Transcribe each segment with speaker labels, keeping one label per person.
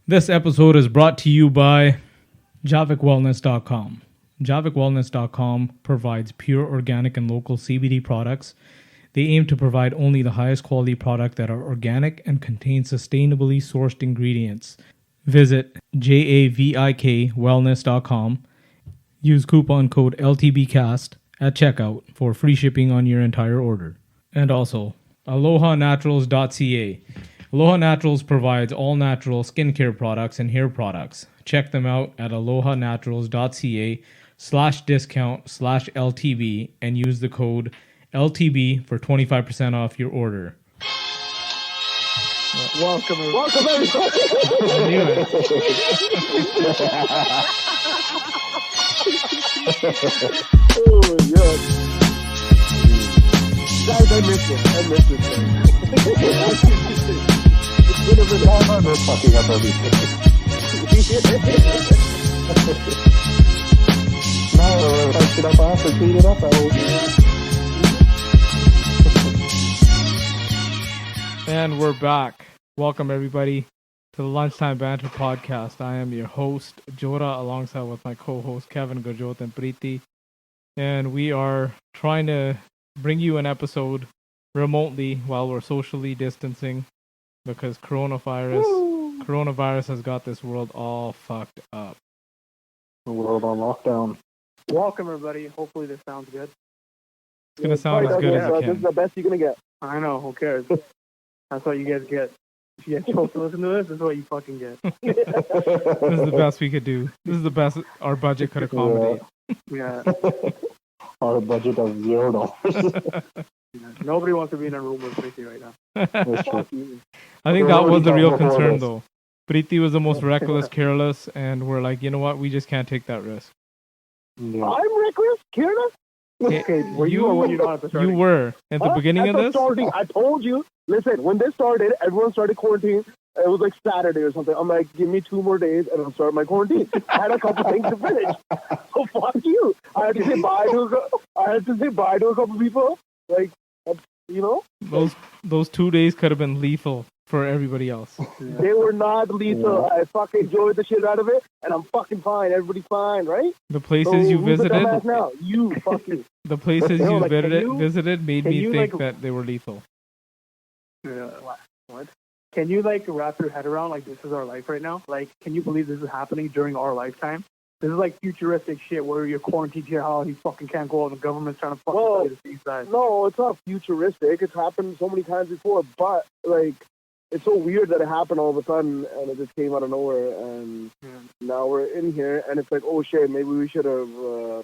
Speaker 1: This episode is brought to you by JavikWellness.com. JavikWellness.com provides pure organic and local CBD products. They aim to provide only the highest quality product that are organic and contain sustainably sourced ingredients. Visit JavikWellness.com. Use coupon code LTBcast at checkout for free shipping on your entire order. And also, AlohaNaturals.ca. Aloha Naturals provides all natural skincare products and hair products. Check them out at AlohaNaturals.ca/discount/LTB and use the code LTB for 25% off your order.
Speaker 2: Welcome everybody.
Speaker 1: I knew it.
Speaker 2: Oh, yeah. Guys, I miss it. It's been a minute. I'm not fucking up everything. No, touch it up after, clean it up, I hope.
Speaker 1: And we're back. Welcome everybody to the Lunchtime Banter Podcast. I am your host, Jora, alongside with my co-host, Kevin, Gurjot, and Preeti. And we are trying to bring you an episode remotely while we're socially distancing because coronavirus has got this world all fucked up.
Speaker 2: The world on lockdown. Welcome everybody. Hopefully this sounds good.
Speaker 1: It's going to sound as good as it
Speaker 2: This
Speaker 1: can.
Speaker 2: is the best you're going to get. I know, who cares? That's what you guys get. If you guys chose to listen to this is what you fucking get.
Speaker 1: This is the best we could do. This is the best our budget could accommodate.
Speaker 2: Yeah. Our budget of $0. Nobody wants to be in a room with Preeti right now. That's true.
Speaker 1: I think that was the real concern, though. Preeti was the most reckless, careless, and we're like, you know what? We just can't take that risk.
Speaker 2: Yeah. I'm reckless, careless. Okay, were you or were you not at the starting?
Speaker 1: You were at the beginning of this.
Speaker 2: Starting, I told you. Listen, when this started, everyone started quarantine. It was like Saturday or something. I'm like, give me 2 more days and I'll start my quarantine. I had a couple things to finish. So fuck you. I had to say bye to a couple people. Like, you know?
Speaker 1: Those 2 days could have been lethal for everybody else.
Speaker 2: They were not lethal. Yeah. I fucking enjoyed the shit out of it, and I'm fucking fine. Everybody's fine, right?
Speaker 1: The places you visited.
Speaker 2: Now? You fucking.
Speaker 1: The places you visited made me think that they were lethal.
Speaker 3: What? Can you wrap your head around this is our life right now? Can you believe this is happening during our lifetime? This is futuristic shit where you're quarantined to your house, you fucking can't go out, and the government's trying to fucking tell you to see side.
Speaker 2: No, it's not futuristic. It's happened so many times before, but it's so weird that it happened all of a sudden and it just came out of nowhere, and now we're in here and it's like, oh shit, maybe we should have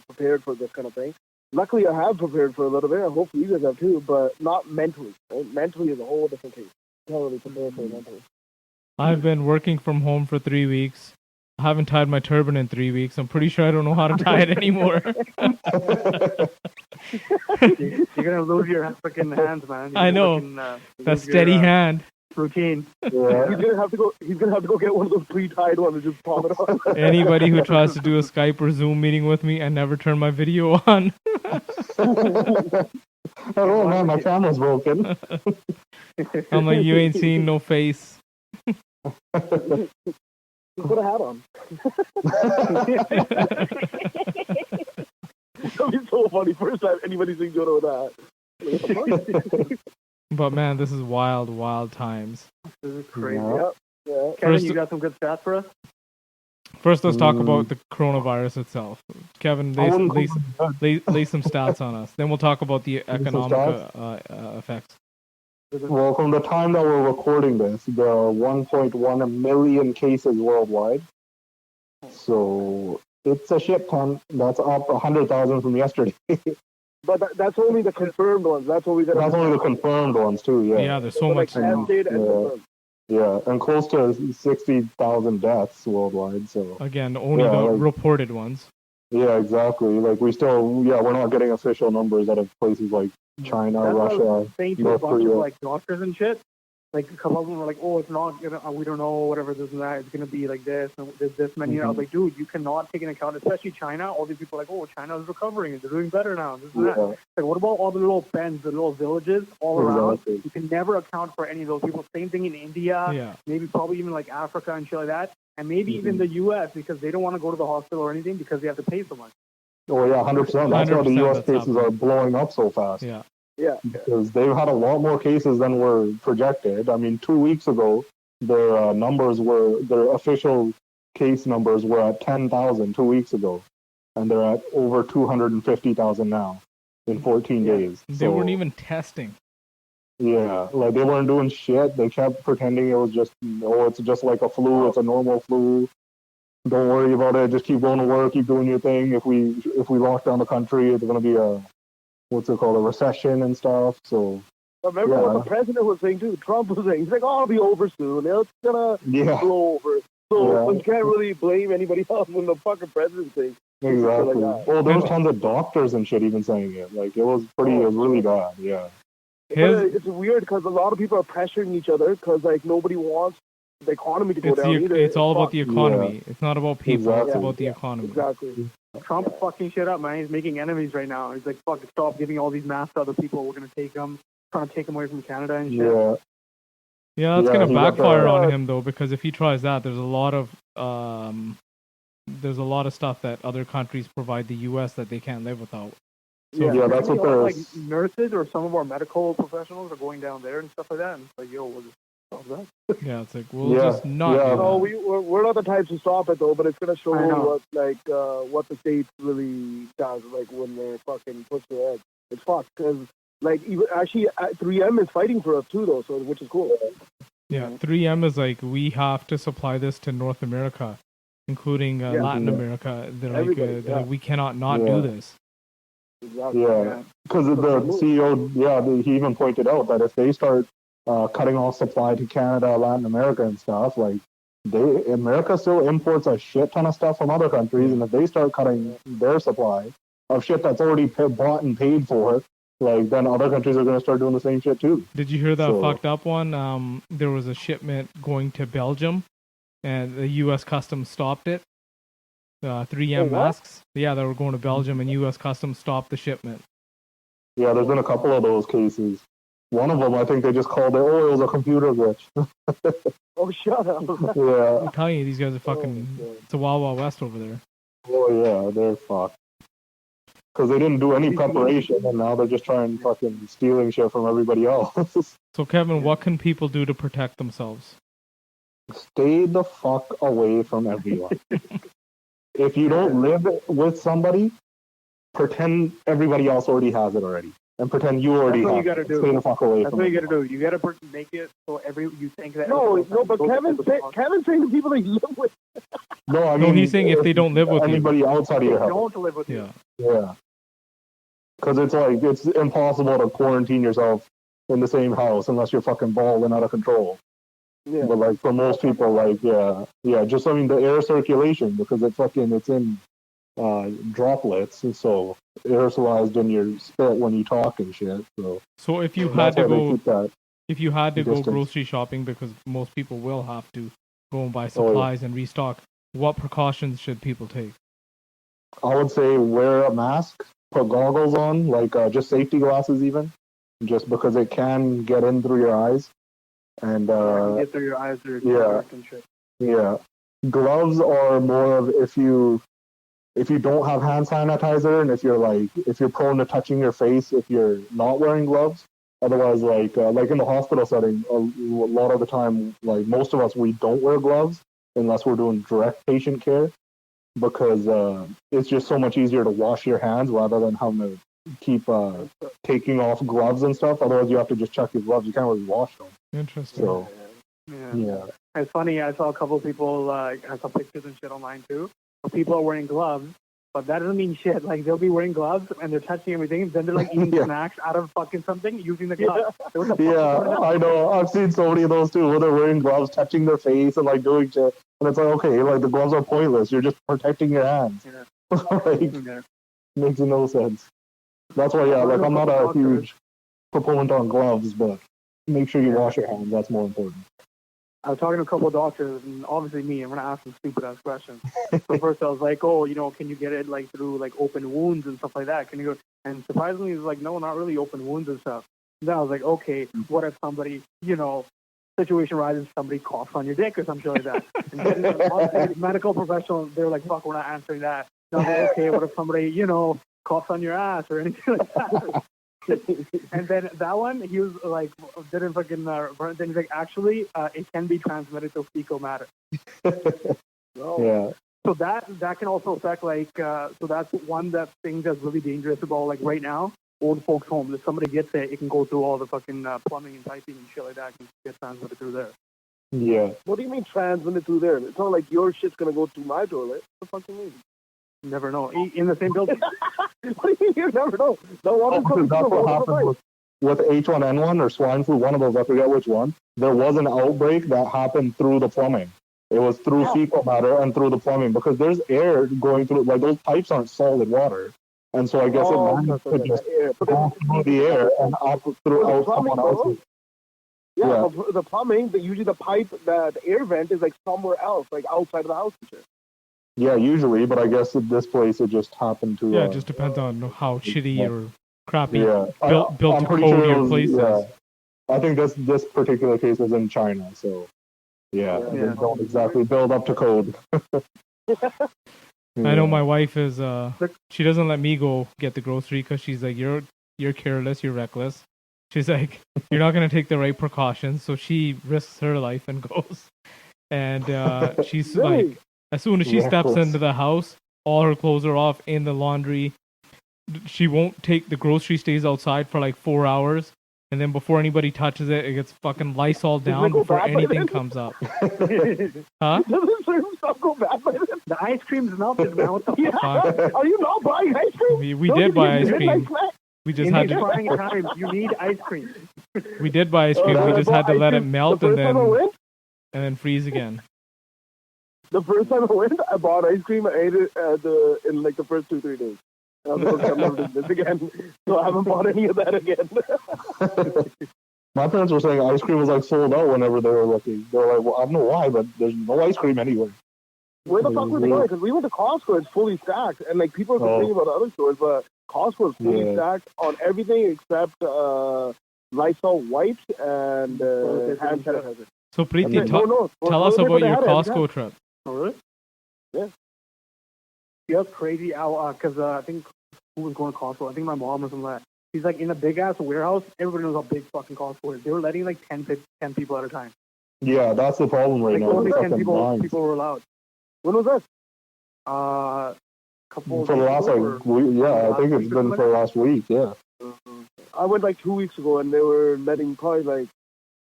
Speaker 2: prepared for this kind of thing. Luckily, I have prepared for a little bit. Hopefully you guys have too, but not mentally. Right? Mentally is a whole different case. Can't really prepare for it mentally.
Speaker 1: I've been working from home for 3 weeks. I haven't tied my turban in 3 weeks. I'm pretty sure I don't know how to tie it anymore.
Speaker 3: You're gonna lose your fucking hands, man.
Speaker 1: I know. That steady hand.
Speaker 3: Routine.
Speaker 2: Yeah. He's gonna have to go get one of those pre-tied ones and just palm it on.
Speaker 1: Anybody who tries to do a Skype or Zoom meeting with me, I never turn my video on.
Speaker 2: Oh man, my camera's broken.
Speaker 1: I'm like, you ain't seen no face.
Speaker 2: Put a hat on. That'd be so funny. First time anybody's seen Jodo with that.
Speaker 1: But man, this is wild times.
Speaker 3: This is crazy.
Speaker 2: Yeah.
Speaker 3: Kevin, you got some good stats for us?
Speaker 1: First, let's talk about the coronavirus itself. Kevin, lay some stats on us. Then we'll talk about the economic effects.
Speaker 4: Well, from the time that we're recording this, there are 1.1 million cases worldwide. So it's a shit ton. That's up 100,000 from yesterday.
Speaker 2: But that's only the confirmed ones. That's what we got.
Speaker 4: That's only the confirmed ones too. Yeah.
Speaker 1: Yeah, there's so much.
Speaker 4: Yeah, and close to 60,000 deaths worldwide. So
Speaker 1: again, only the reported ones.
Speaker 4: Yeah, exactly. We're not getting official numbers out of places like China, Russia,
Speaker 3: North Korea. Doctors and shit. like a couple of them were like, oh, it's not gonna, we don't know, whatever, this and that. It's gonna be like this, and there's this many. I was like, dude, you cannot take into account, especially China. All these people are like, oh, China is recovering, and they're doing better now. This and that. Like, what about all the little bends, the little villages all around? You can never account for any of those people. Same thing in India, maybe probably even like Africa and shit like that, and maybe even the U.S. because they don't want to go to the hospital or anything because they have to pay so much.
Speaker 4: Oh yeah, 100%. That's why the U.S. cases are blowing up so fast.
Speaker 2: Yeah,
Speaker 4: because they've had a lot more cases than were projected. I mean, 2 weeks ago, their their official case numbers were at 10,000 2 weeks ago, and they're at over 250,000 now in 14 days.
Speaker 1: They weren't even testing.
Speaker 4: Yeah, like they weren't doing shit. They kept pretending it was just, oh, it's just like a flu. It's a normal flu. Don't worry about it. Just keep going to work. Keep doing your thing. If we lock down the country, it's going to be a a recession and stuff. So
Speaker 2: remember what the president was saying too. Trump was saying, he's like, oh, it'll be over soon. It's gonna blow over. So you can't really blame anybody else when the fucking president's saying.
Speaker 4: Exactly. Well, there was tons of doctors and shit even saying it. Like it was really bad. Yeah.
Speaker 2: But it's weird because a lot of people are pressuring each other because like nobody wants the economy to go down either.
Speaker 1: It's all about the economy. It's not about people. It's about the economy.
Speaker 2: Exactly.
Speaker 3: Trump's fucking shit up, man. He's making enemies right now. He's like, fuck, stop giving all these masks to other people. We're going to take them, trying to take them away from Canada and shit.
Speaker 1: Yeah, that's going to backfire on him, though, because if he tries that, there's a lot of stuff that other countries provide the U.S. that they can't live without.
Speaker 4: So, that's what they're...
Speaker 3: Like, nurses or some of our medical professionals are going down there and stuff like that. And it's like, yo, we'll just stop that.
Speaker 1: Yeah, it's like, we'll just not do that.
Speaker 2: No, we're not the types to stop it, though, but it's going to show what the states really does, like, when they're fucking pushed to the edge. It's fucked, because, like, even, actually, 3M is fighting for us, too, though, so which is cool.
Speaker 1: Yeah, 3M is like, we have to supply this to North America, including Latin America. They're like, we cannot not do this.
Speaker 2: Exactly.
Speaker 4: Yeah, because the CEO, he even pointed out that if they start cutting off supply to Canada, Latin America, and stuff, like America still imports a shit ton of stuff from other countries, and if they start cutting their supply of shit that's already bought and paid for, like then other countries are going to start doing the same shit too.
Speaker 1: Did you hear that fucked up one? There was a shipment going to Belgium, and the U.S. Customs stopped it. 3M masks. Yeah, they were going to Belgium, and U.S. Customs stopped the shipment.
Speaker 4: Yeah, there's been a couple of those cases. One of them, I think they just called it, it was a computer glitch.
Speaker 2: Oh, shut up.
Speaker 4: Yeah.
Speaker 1: I'm telling you, these guys are fucking... it's a Wild Wild West over there.
Speaker 4: Oh, yeah, they're fucked. Because they didn't do any preparation, and now they're just trying fucking stealing shit from everybody else.
Speaker 1: So, Kevin, what can people do to protect themselves?
Speaker 4: Stay the fuck away from everyone. If you don't live with somebody, pretend everybody else already has it already. And pretend you already have it.
Speaker 3: That's what you got to do.
Speaker 4: Stay the fuck away
Speaker 3: That's
Speaker 4: from
Speaker 3: what you got to do. You got to make it so you think that...
Speaker 2: No, but Kevin's saying the people that you live with.
Speaker 4: No, I mean...
Speaker 1: No, he's saying if they don't live with
Speaker 4: anybody outside of your house.
Speaker 3: Don't live with you.
Speaker 4: Yeah. Because it's like, it's impossible to quarantine yourself in the same house unless you're fucking bald and out of control. Yeah. But like for most people, like just the air circulation, because it's in droplets, and so aerosolized in your spit when you talk and shit. So
Speaker 1: if you had to go grocery shopping, because most people will have to go and buy supplies and restock, what precautions should people take?
Speaker 4: I would say wear a mask, put goggles on, like just safety glasses even, just because it can get in through your eyes. And
Speaker 3: get through your eyes or and shit.
Speaker 4: Yeah. Gloves are more of if you don't have hand sanitizer, and if you're prone to touching your face if you're not wearing gloves. Otherwise, like in the hospital setting, a lot of the time, like most of us, we don't wear gloves unless we're doing direct patient care, because it's just so much easier to wash your hands rather than having to keep taking off gloves and stuff. Otherwise, you have to just check your gloves. You can't really wash them.
Speaker 1: Interesting.
Speaker 4: So,
Speaker 3: yeah. It's funny. I saw a couple of people. I saw pictures and shit online too. People are wearing gloves, but that doesn't mean shit. Like they'll be wearing gloves and they're touching everything. Then they're like eating snacks out of fucking something using the gloves.
Speaker 4: I know. I've seen so many of those too, where they're wearing gloves, touching their face, and like doing shit. And it's like, okay, like the gloves are pointless. You're just protecting your hands. Yeah. Makes no sense. That's why, like I'm not a huge proponent on gloves, but make sure you wash your hands. That's more important.
Speaker 3: I was talking to a couple of doctors, and obviously me, I'm going to ask some stupid-ass questions. So first I was like, oh, can you get it, like, through, like, open wounds and stuff like that? Can you go? And surprisingly, he was like, no, not really open wounds and stuff. And then I was like, okay, what if somebody, situation arises, somebody coughs on your dick or something like that? And then medical professionals, they're like, fuck, we're not answering that. And I was like, okay, what if somebody, coughs on your ass or anything like that? And then that one, he was like, didn't fucking, then he's like, actually, it can be transmitted to fecal matter.
Speaker 4: Yeah.
Speaker 3: So that can also affect, like, so that's one thing that's really dangerous about, like, right now, old folks' homes. If somebody gets it can go through all the fucking plumbing and piping and shit like that, and get transmitted through there.
Speaker 4: Yeah.
Speaker 2: What do you mean transmitted through there? It's not like your shit's gonna go through my toilet. What the fuck do you mean?
Speaker 3: You never know. In the same building.
Speaker 2: What do you mean you never know? The water's coming
Speaker 4: That's
Speaker 2: through the
Speaker 4: what
Speaker 2: wall of the
Speaker 4: happened
Speaker 2: pipe.
Speaker 4: with H1N1 or swine flu, one of those, I forget which one. There was an outbreak that happened through the plumbing. It was through fecal matter and through the plumbing because there's air going through, like those pipes aren't solid water. And so I guess it managed to just go through the air and out throughout someone else's.
Speaker 2: Yeah, but the plumbing, usually the pipe, the air vent is like somewhere else, like outside of the house and shit.
Speaker 4: Yeah, usually, but I guess at this place it just happened to.
Speaker 1: Yeah, it just depends on how shitty or crappy
Speaker 4: Yeah,
Speaker 1: built
Speaker 4: I'm
Speaker 1: to
Speaker 4: pretty
Speaker 1: code
Speaker 4: sure
Speaker 1: your place
Speaker 4: yeah.
Speaker 1: is.
Speaker 4: I think this particular case was in China, so yeah. They don't exactly build up to code.
Speaker 1: I know my wife is she doesn't let me go get the grocery because she's like, you're careless, you're reckless. She's like, you're not gonna take the right precautions, so she risks her life and goes. And she's
Speaker 2: Really?
Speaker 1: like, as soon as she steps
Speaker 4: Reckless.
Speaker 1: into the house, all her clothes are off in the laundry. She won't take the grocery, stays outside for like 4 hours, and then before anybody touches it, it gets fucking Lysol down
Speaker 2: go
Speaker 1: before
Speaker 2: bad by
Speaker 1: anything
Speaker 2: then?
Speaker 1: comes up. Huh?
Speaker 2: Doesn't certain stuff go bad by then?
Speaker 3: The ice cream's melted, man. What the
Speaker 2: Yeah.
Speaker 1: Fuck.
Speaker 2: Are you not buying ice cream?
Speaker 1: We
Speaker 2: Don't
Speaker 1: did
Speaker 2: you
Speaker 1: buy
Speaker 2: get
Speaker 1: ice
Speaker 2: midnight
Speaker 1: cream.
Speaker 2: snack?
Speaker 1: We just
Speaker 3: In
Speaker 1: had
Speaker 3: these
Speaker 1: to.
Speaker 3: trying times, you need ice cream.
Speaker 1: We did buy ice cream.
Speaker 2: I
Speaker 1: We just
Speaker 2: bought
Speaker 1: had to
Speaker 2: ice
Speaker 1: let it
Speaker 2: cream
Speaker 1: melt
Speaker 2: the
Speaker 1: and
Speaker 2: first time I went.
Speaker 1: freeze again.
Speaker 2: The first time I went, I bought ice cream. I ate it in like the first 2-3 days. And I was like, okay, I'm never doing this again. So I haven't bought any of that again.
Speaker 4: My parents were saying ice cream was like sold out whenever they were looking. They were like, well, I don't know why, but there's no ice cream anywhere.
Speaker 2: Where the fuck were they going? Because we went to Costco, it's fully stacked. And like people are complaining about the other stores, but Costco is fully stacked on everything except Lysol wipes and hand sanitizer.
Speaker 1: So Preeti,
Speaker 2: No,
Speaker 1: tell us about your Costco trip.
Speaker 3: Oh, really?
Speaker 2: Yeah.
Speaker 3: Yeah, it's crazy. Because I think who was going to Costco? I think my mom or something like that. He's like in a big ass warehouse. Everybody knows how big fucking Costco is. They were letting like 10 people at a time.
Speaker 4: Yeah, that's the problem right
Speaker 3: Like
Speaker 4: now.
Speaker 3: only
Speaker 4: It's
Speaker 3: 10
Speaker 4: fucking lines.
Speaker 3: people were allowed.
Speaker 2: When was that?
Speaker 3: Couple
Speaker 4: For the last like week, I think it's been for the last week. Yeah.
Speaker 2: I went like 2 weeks ago, and they were letting probably like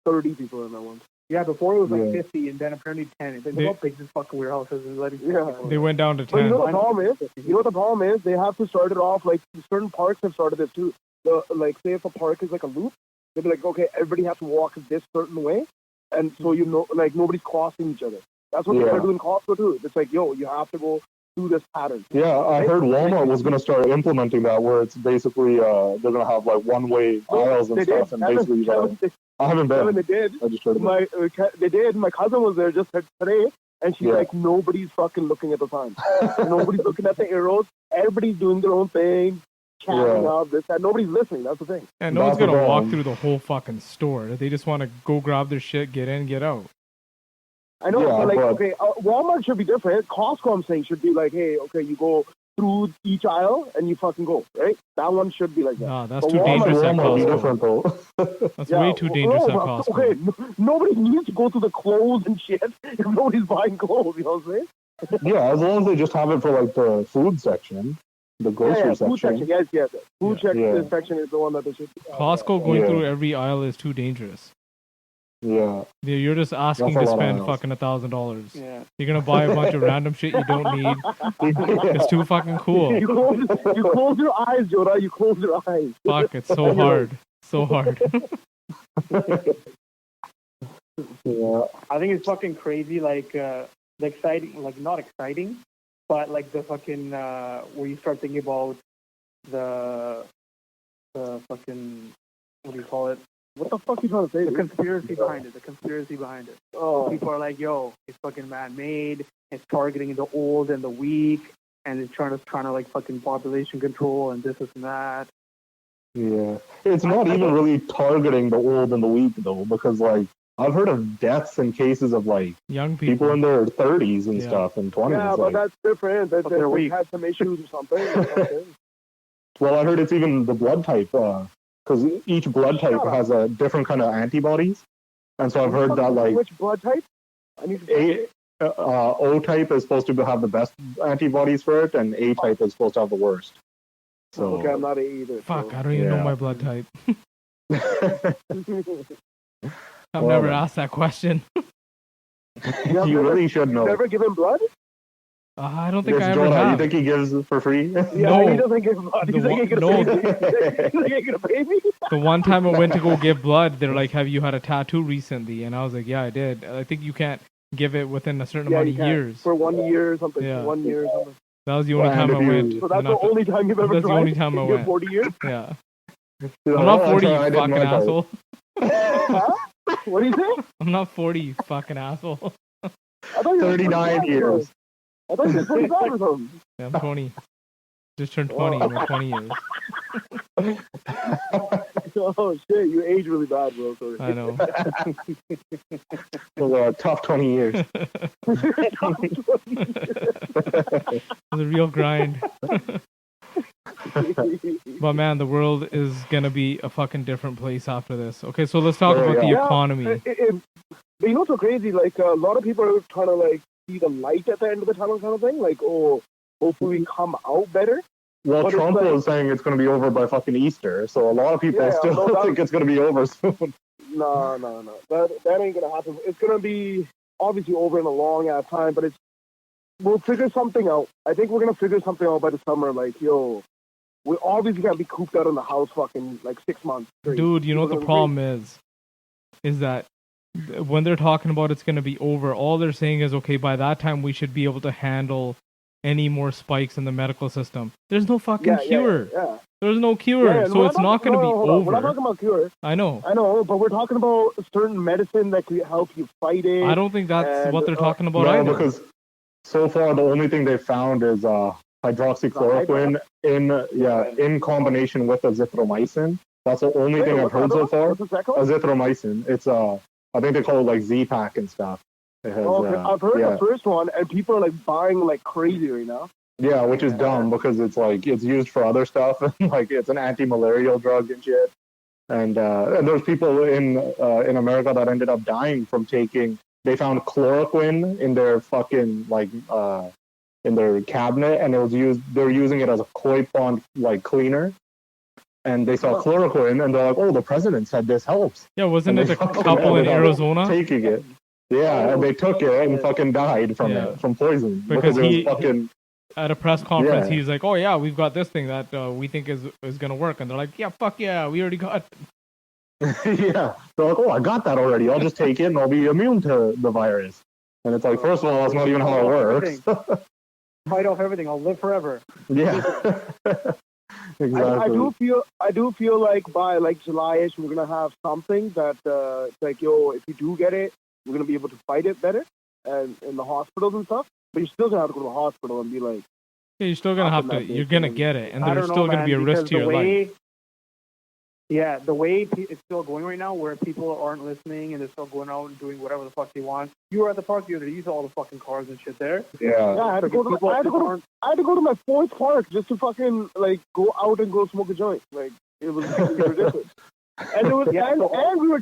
Speaker 2: 30 people in that one.
Speaker 3: Yeah, before it was like 50, and then apparently 10. It's like, look how big this fucking warehouse is. And letting
Speaker 1: They went down to
Speaker 2: But
Speaker 1: 10.
Speaker 2: you know what the problem is? You know what the problem is? They have to start it off like certain parks have started this too. Like say if a park is like a loop, they'd be like, okay, everybody has to walk this certain way, and so like nobody's crossing each other. That's what they're doing in Costco too. It's like, yo, you have to go through this pattern.
Speaker 4: Yeah, I heard Walmart was going to start implementing that, where it's basically they're going to have like one-way aisles and stuff, and basically I haven't been.
Speaker 2: They did.
Speaker 4: I just heard
Speaker 2: they did. My cousin was there just today, and she's like, nobody's fucking looking at the sign. Nobody's looking at the arrows. Everybody's doing their own thing, chatting up, this, that. Nobody's listening. That's the thing.
Speaker 1: And no one's going to walk through the whole fucking store. They just want to go grab their shit, get in, get out.
Speaker 2: I know, but like, okay, Walmart should be different. Costco, I'm saying, should be like, hey, okay, you go through each aisle and you fucking go, right? That one should be like that.
Speaker 1: Nah, that's too dangerous at Costco. That's way too dangerous at Costco.
Speaker 2: Okay, nobody needs to go through the clothes and shit if nobody's buying clothes, you know what I'm saying?
Speaker 4: Yeah, as long as they just have it for like the food section, the grocery section.
Speaker 2: Food section, yes. Food section is the one that they should.
Speaker 1: Costco going through every aisle is too dangerous.
Speaker 4: Yeah.
Speaker 1: You're just asking to spend fucking $1,000.
Speaker 3: Yeah.
Speaker 1: You're gonna buy a bunch of random shit you don't need. It's too fucking cool.
Speaker 2: You close your eyes, Joda. You close your eyes.
Speaker 1: Fuck, it's so hard. So hard.
Speaker 4: Yeah.
Speaker 3: I think it's fucking crazy, like the exciting, like not exciting, but like the fucking where you start thinking about the fucking, what do you call it?
Speaker 2: What the fuck are you trying to say?
Speaker 3: The
Speaker 2: dude?
Speaker 3: conspiracy behind it. The conspiracy behind it.
Speaker 2: Oh,
Speaker 3: People are like, yo, it's fucking man-made. It's targeting the old and the weak, and it's trying to like fucking population control and this and that.
Speaker 4: Yeah, it's not even really targeting the old and the weak though, because like I've heard of deaths in cases of like
Speaker 1: Young
Speaker 4: people in their 30s and
Speaker 1: Yeah.
Speaker 4: stuff and 20s.
Speaker 2: yeah, but
Speaker 4: like,
Speaker 2: that's different.
Speaker 3: But they're
Speaker 2: They
Speaker 3: weak.
Speaker 2: had some issues or something. Okay.
Speaker 4: well, I heard it's even the blood type, because each blood type
Speaker 2: Shut up.
Speaker 4: has a different kind of antibodies, and so I've heard that like
Speaker 2: Which blood type? I need to.
Speaker 4: O type is supposed to have the best antibodies for it, and A type is supposed to have the worst. So
Speaker 2: Okay, I'm not A either.
Speaker 1: Fuck,
Speaker 2: so.
Speaker 1: I don't even know
Speaker 4: Yeah.
Speaker 1: my blood type. I've
Speaker 4: Well,
Speaker 1: never
Speaker 4: then.
Speaker 1: asked that question.
Speaker 4: you really should know.
Speaker 2: Never given blood?
Speaker 1: I don't think
Speaker 4: This
Speaker 1: I ever
Speaker 4: Jonah, you
Speaker 1: have.
Speaker 4: think he gives for free?
Speaker 2: Yeah,
Speaker 1: No.
Speaker 2: he doesn't give blood. He's
Speaker 1: The
Speaker 2: like,
Speaker 1: one-
Speaker 2: get a
Speaker 1: no.
Speaker 2: baby. He's like, get a baby.
Speaker 1: The one time I went to go give blood, they're like, "Have you had a tattoo recently?" And I was like, "Yeah, I did." I think you can't give it within a certain
Speaker 2: Yeah,
Speaker 1: amount
Speaker 2: you
Speaker 1: of
Speaker 2: can.
Speaker 1: years.
Speaker 2: For 1 year or something.
Speaker 1: Yeah.
Speaker 2: 1 year or something.
Speaker 1: That was the only
Speaker 4: Well,
Speaker 1: time
Speaker 4: and
Speaker 1: I
Speaker 4: if you-
Speaker 1: went.
Speaker 2: So that's
Speaker 1: Not
Speaker 2: the only time you've ever
Speaker 1: That's the
Speaker 2: tried
Speaker 1: only time I
Speaker 2: in your
Speaker 1: went.
Speaker 2: 40 years?
Speaker 1: Yeah.
Speaker 4: I'm
Speaker 1: I'm not 40,
Speaker 4: sorry, I
Speaker 1: you
Speaker 4: did
Speaker 1: fucking
Speaker 4: my part.
Speaker 1: asshole.
Speaker 2: Huh? What do you say?
Speaker 1: I'm not 40, you fucking asshole.
Speaker 2: I thought you were
Speaker 4: 39
Speaker 2: 25
Speaker 4: years.
Speaker 2: I thought you were 25 or something.
Speaker 1: Yeah, I'm 20. Just turned 20 in 20 years.
Speaker 2: Oh, shit. You age really bad, bro. Sorry.
Speaker 1: I know.
Speaker 4: It was a tough 20 years.
Speaker 1: It was a real grind. But man, the world is gonna be a fucking different place after this. Okay, so let's talk
Speaker 4: Oh,
Speaker 1: about the
Speaker 4: yeah.
Speaker 1: economy.
Speaker 2: But you know what's so crazy? Like, a lot of people are trying to, like, see the light at the end of the tunnel kind of thing. Like, oh, hopefully we come out better.
Speaker 4: Well,
Speaker 2: But it's
Speaker 4: Trump
Speaker 2: like-
Speaker 4: was saying it's going to be over by fucking Easter, so a lot of people
Speaker 2: Yeah,
Speaker 4: still
Speaker 2: no doubt.
Speaker 4: think it's going to be over soon.
Speaker 2: No. That ain't going to happen. It's going to be obviously over in a long-ass time, but we'll figure something out. I think we're going to figure something out by the summer. Like, yo, we obviously can't be cooped out in the house fucking, like, 6 months straight.
Speaker 1: Dude, you know what the
Speaker 2: People are
Speaker 1: problem is that when they're talking about it's going to be over, all they're saying is, okay, by that time we should be able to handle any more spikes in the medical system. There's no fucking cure.
Speaker 2: Yeah.
Speaker 1: There's no cure,
Speaker 2: Yeah,
Speaker 1: so it's not going to be
Speaker 2: hold on. We're not
Speaker 1: over.
Speaker 2: talking about cure.
Speaker 1: I know.
Speaker 2: I know, but we're talking about certain medicine that could help you fight it.
Speaker 1: I don't think that's
Speaker 2: And,
Speaker 1: what they're talking about
Speaker 4: No,
Speaker 1: either.
Speaker 4: because so far the only thing they've found is hydroxychloroquine in combination with azithromycin. That's the only thing I've heard so far.
Speaker 2: What's the second one?
Speaker 4: Azithromycin. It's I think they call it like Z-Pack and stuff. It has,
Speaker 2: Okay, I've heard
Speaker 4: yeah.
Speaker 2: the first one, and people are like buying like crazy right now.
Speaker 4: Yeah, which is dumb because it's like it's used for other stuff. Like it's an anti-malarial drug and shit. And there's people in America that ended up dying from taking. They found chloroquine in their fucking like in their cabinet, and it was used. They were using it as a koi pond like cleaner. And they saw chloroquine, and they're like, "Oh, the president said this helps."
Speaker 1: Yeah, wasn't
Speaker 4: And
Speaker 1: it
Speaker 4: they
Speaker 1: a
Speaker 4: fucking
Speaker 1: couple in
Speaker 4: ended up
Speaker 1: Arizona?
Speaker 4: taking it. Yeah, and they took it and fucking died from
Speaker 1: Yeah.
Speaker 4: it, from poison
Speaker 1: Because
Speaker 4: because it
Speaker 1: he-
Speaker 4: was fucking.
Speaker 1: At a press conference,
Speaker 4: Yeah.
Speaker 1: he's like, "Oh yeah, we've got this thing that we think is gonna work," and they're like, "Yeah, fuck yeah, we already got."
Speaker 4: Yeah, they're like, "Oh, I got that already. I'll just take it and I'll be immune to the virus." And it's like, first of all, that's not even how it works.
Speaker 3: Fight off everything. I'll live forever.
Speaker 4: Yeah, exactly.
Speaker 2: I do feel like by like July-ish, we're gonna have something that it's like, yo, if you do get it, we're gonna be able to fight it better, and in the hospitals and stuff. But you're still gonna have to go to the hospital and be like,
Speaker 1: Yeah, you're still gonna have to.
Speaker 2: Nothing that
Speaker 1: You're
Speaker 2: big
Speaker 1: gonna
Speaker 2: thing.
Speaker 1: get it, and
Speaker 3: I
Speaker 1: there's
Speaker 3: don't
Speaker 1: still
Speaker 3: know,
Speaker 1: gonna be a
Speaker 3: man,
Speaker 1: risk
Speaker 3: because
Speaker 1: to your life.
Speaker 3: Yeah, the way it's still going right now, where people aren't listening and they're still going out and doing whatever the fuck they want. You were at the park the other day. You saw all the fucking cars and shit there.
Speaker 4: Yeah,
Speaker 2: yeah, I had to go to
Speaker 3: People
Speaker 2: I had to
Speaker 3: aren't-
Speaker 2: go to my fourth park just to fucking like go out and go smoke a joint. Like it was ridiculous. And it was and we were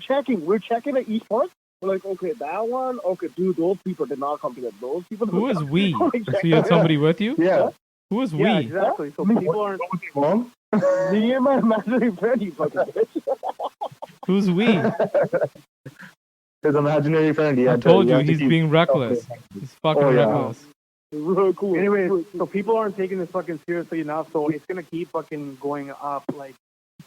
Speaker 2: checking at each park. We're like, okay, that one, okay, dude, those people did not come together. Those people.
Speaker 1: Who is we?
Speaker 2: Like,
Speaker 1: So you had somebody with you?
Speaker 4: yeah.
Speaker 1: Who is
Speaker 3: Yeah,
Speaker 1: we?
Speaker 3: exactly. So people aren't.
Speaker 4: Mom?
Speaker 2: Me and my imaginary friend, you fucking bitch.
Speaker 1: Who's we?
Speaker 4: His imaginary friend. He
Speaker 1: I
Speaker 4: had
Speaker 1: told
Speaker 4: he
Speaker 1: you
Speaker 4: had to
Speaker 1: he's
Speaker 4: keep-
Speaker 1: being reckless. He's fucking
Speaker 4: Oh, yeah.
Speaker 1: reckless.
Speaker 2: Really cool.
Speaker 3: Anyways, so people aren't taking this fucking seriously enough, so it's gonna keep fucking going up. Like,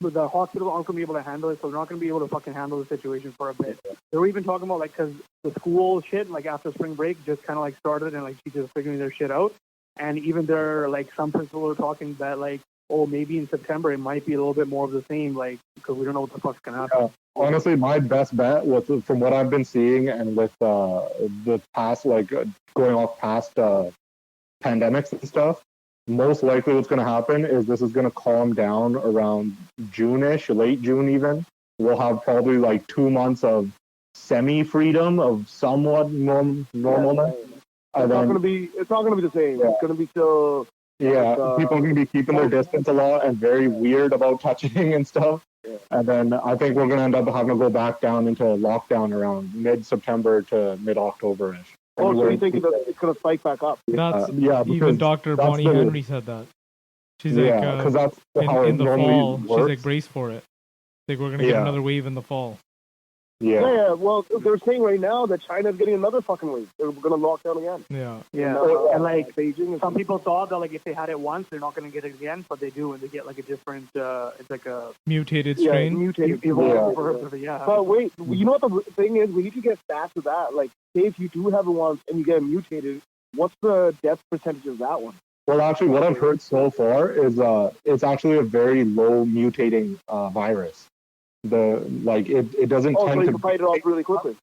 Speaker 3: so the hospital aren't gonna be able to handle it, so they're not gonna be able to fucking handle the situation for a bit. They were even talking about like, cause the school shit, like after spring break, just kind of like started and like teachers are figuring their shit out, and even there, like some principals are talking that like oh, maybe in September it might be a little bit more of the same, like, because we don't know what the fuck's gonna happen.
Speaker 4: Honestly, my best bet from what I've been seeing and with the past, like going off past pandemics and stuff, most likely what's going to happen is this is going to calm down around June-ish, late June even. We'll have probably like 2 months of semi-freedom of somewhat normalness.
Speaker 2: It's not gonna be the same.
Speaker 4: Yeah.
Speaker 2: It's gonna be still.
Speaker 4: Yeah,
Speaker 2: Like,
Speaker 4: people are going to be keeping their distance a lot and very weird about touching and stuff.
Speaker 2: Yeah.
Speaker 4: And then I think we're going to end up having to go back down into a lockdown around mid-September to mid-October-ish.
Speaker 2: Oh, so you think that it's gonna spike back up?
Speaker 1: That's
Speaker 4: because
Speaker 1: even Dr.
Speaker 4: that's
Speaker 1: Bonnie Henry said that. She's like,
Speaker 4: because that's how
Speaker 1: in
Speaker 4: it
Speaker 1: the
Speaker 4: normally
Speaker 1: fall,
Speaker 4: works.
Speaker 1: she's like, brace for it. Like, we're gonna get another wave in the fall.
Speaker 2: Yeah. Well, they're saying right now that China's getting another fucking wave. They're gonna lock down again.
Speaker 1: Yeah.
Speaker 3: And like
Speaker 2: Beijing.
Speaker 3: some people thought that like if they had it once, they're not gonna get it again, but they do, and they get like a different. It's like a
Speaker 1: Mutated strain.
Speaker 2: Mutated.
Speaker 3: Yeah.
Speaker 2: But wait, you know what the thing is? We need to get stats of that. Like, say if you do have it once and you get mutated, what's the death percentage of that one?
Speaker 4: Well, actually, what I've heard so far is it's actually a very low mutating virus. It doesn't
Speaker 2: so
Speaker 4: tend
Speaker 2: you
Speaker 4: to
Speaker 2: can fight it off really quickly.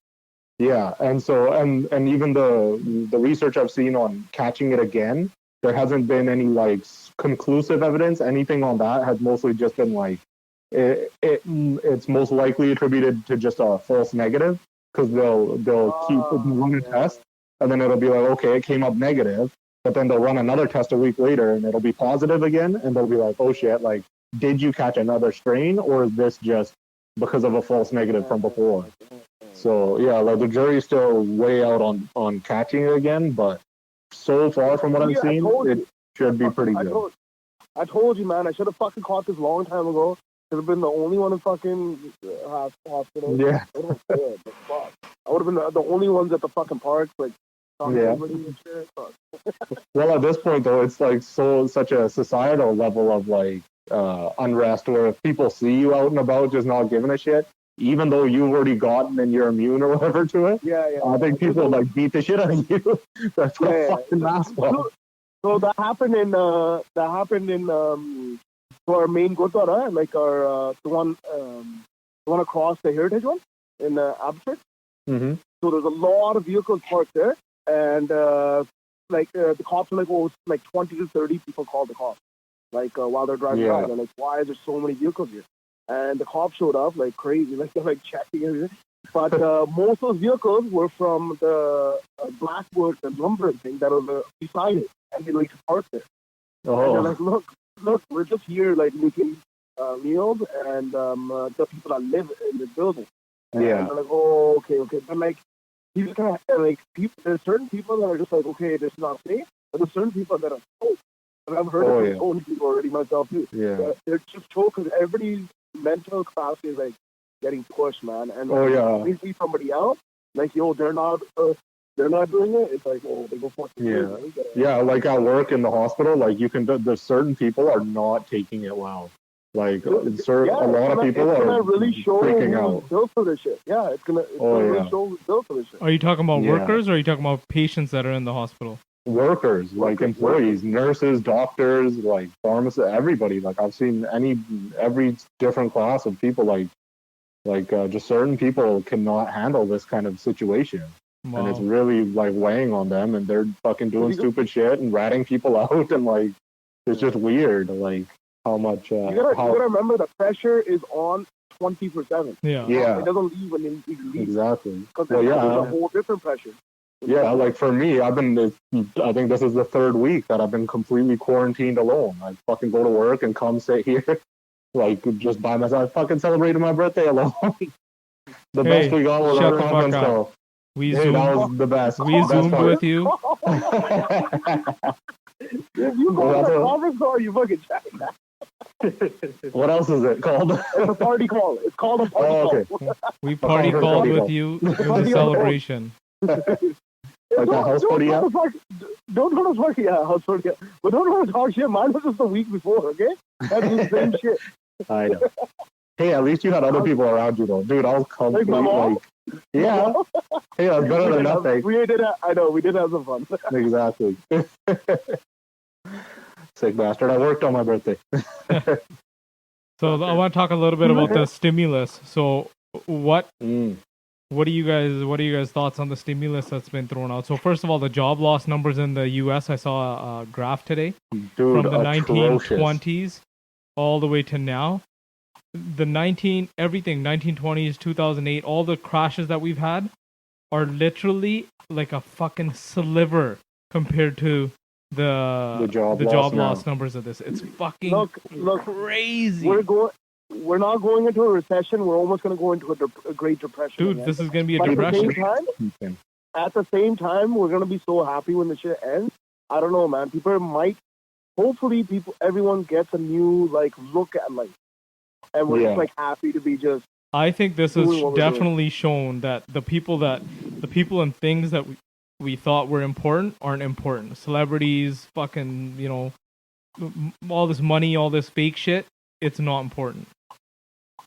Speaker 4: Yeah, and so and even the research I've seen on catching it again, there hasn't been any like conclusive evidence. Anything on that has mostly just been like it's most likely attributed to just a false negative because they'll keep run a test and then it'll be like, okay, it came up negative, but then they'll run another test a week later and it'll be positive again, and they'll be like, oh shit, like, did you catch another strain or is this just because of a false negative from before? So yeah, like the jury's still way out on catching it again, but so far from what I've seen, it should be pretty good.
Speaker 2: I told you, man, I should have fucking caught this long time ago. Should have been the only one in fucking hospital.
Speaker 4: Yeah.
Speaker 2: I would have been good, but fuck. I would have been the only ones at the fucking parks, like, talking to everybody and shit. Fuck.
Speaker 4: Well, at this point though, it's like such a societal level of like unrest where if people see you out and about just not giving a shit, even though you've already gotten and you're immune or whatever to it, I think people like beat the shit out of you. That's what fucking mask.
Speaker 2: So that happened in our main Gurdwara, like our the one across the Heritage one in Abbotsford.
Speaker 4: Mm-hmm.
Speaker 2: So there's a lot of vehicles parked there, and the cops are like, oh, it's like 20 to 30 people called the cops, like while they're driving by. They're like, why is there so many vehicles here? And the cops showed up like crazy, like they're like checking everything. But most of those vehicles were from the Blackwood and lumber thing that was beside it, and they like parked there.
Speaker 4: Oh.
Speaker 2: And they're like, look, we're just here like making meals and the people that live in this building. And they're like, oh, okay. But like, he's kind of like, there's certain people that are just like, okay, this is not safe. But there's certain people that are choked. And I've heard of so many people already myself too. Yeah. They're just choked because everybody's mental capacity is like getting pushed, man. And when you see somebody else, like, yo, they're not doing it. It's like, oh, they go fucking
Speaker 4: yeah. Like at work in the hospital, like there's certain people are not taking it well. Like a lot of people are
Speaker 2: really show
Speaker 4: freaking out.
Speaker 2: Built for this shit. Yeah, it's gonna really show who's built for this shit.
Speaker 1: Are you talking about workers or are you talking about patients that are in the hospital?
Speaker 4: Workers, like employees, nurses, doctors, like pharmacists, everybody. Like I've seen every different class of people. Like just certain people cannot handle this kind of situation, and it's really like weighing on them, and they're fucking doing stupid shit and ratting people out, and like it's just weird, like how much.
Speaker 2: You gotta remember the pressure is on 24/7.
Speaker 1: Yeah.
Speaker 2: It doesn't leave when you leave.
Speaker 4: Exactly.
Speaker 2: Because there's a whole different pressure.
Speaker 4: Yeah, like for me, I think this is the third week that I've been completely quarantined alone. I fucking go to work and come sit here, like just by myself. I fucking celebrated my birthday alone. The best we got was our conference call. That was the best.
Speaker 1: We zoomed with you.
Speaker 2: If you go to a conference call, you fucking chatting that.
Speaker 4: What else is it called?
Speaker 2: It's a party call. It's called a party call.
Speaker 1: We party called with you. It was a celebration.
Speaker 4: Like a house party,
Speaker 2: don't want to fuck, house party, but don't want to talk shit. Mine was just the week before, okay? That's the same shit.
Speaker 4: I know. Hey, at least you had other people around you, though, dude. I was completely like, yeah. Hey, that's better than nothing.
Speaker 2: We did have some fun.
Speaker 4: Exactly. Sick bastard. I worked on my birthday.
Speaker 1: So I want to talk a little bit about the stimulus. So what
Speaker 4: Mm.
Speaker 1: what are you guys thoughts on the stimulus that's been thrown out? So first of all, the job loss numbers in the U.S. I saw a graph today
Speaker 4: Dude,
Speaker 1: from the
Speaker 4: atrocious.
Speaker 1: 1920s all the way to now. The 1920s, 2008, all the crashes that we've had are literally like a fucking sliver compared to the job loss numbers of this. It's fucking
Speaker 2: Look,
Speaker 1: crazy.
Speaker 2: We're not going into a recession. We're almost going to go into a Great Depression.
Speaker 1: Dude,
Speaker 2: again.
Speaker 1: this is going to be a
Speaker 2: But
Speaker 1: depression.
Speaker 2: At the same time, we're going to be so happy when the shit ends. I don't know, man. Hopefully, everyone gets a new look at life, and we're just happy to be just.
Speaker 1: I think this has definitely shown that the people and things that we thought were important aren't important. Celebrities, fucking, all this money, all this fake shit, it's not important.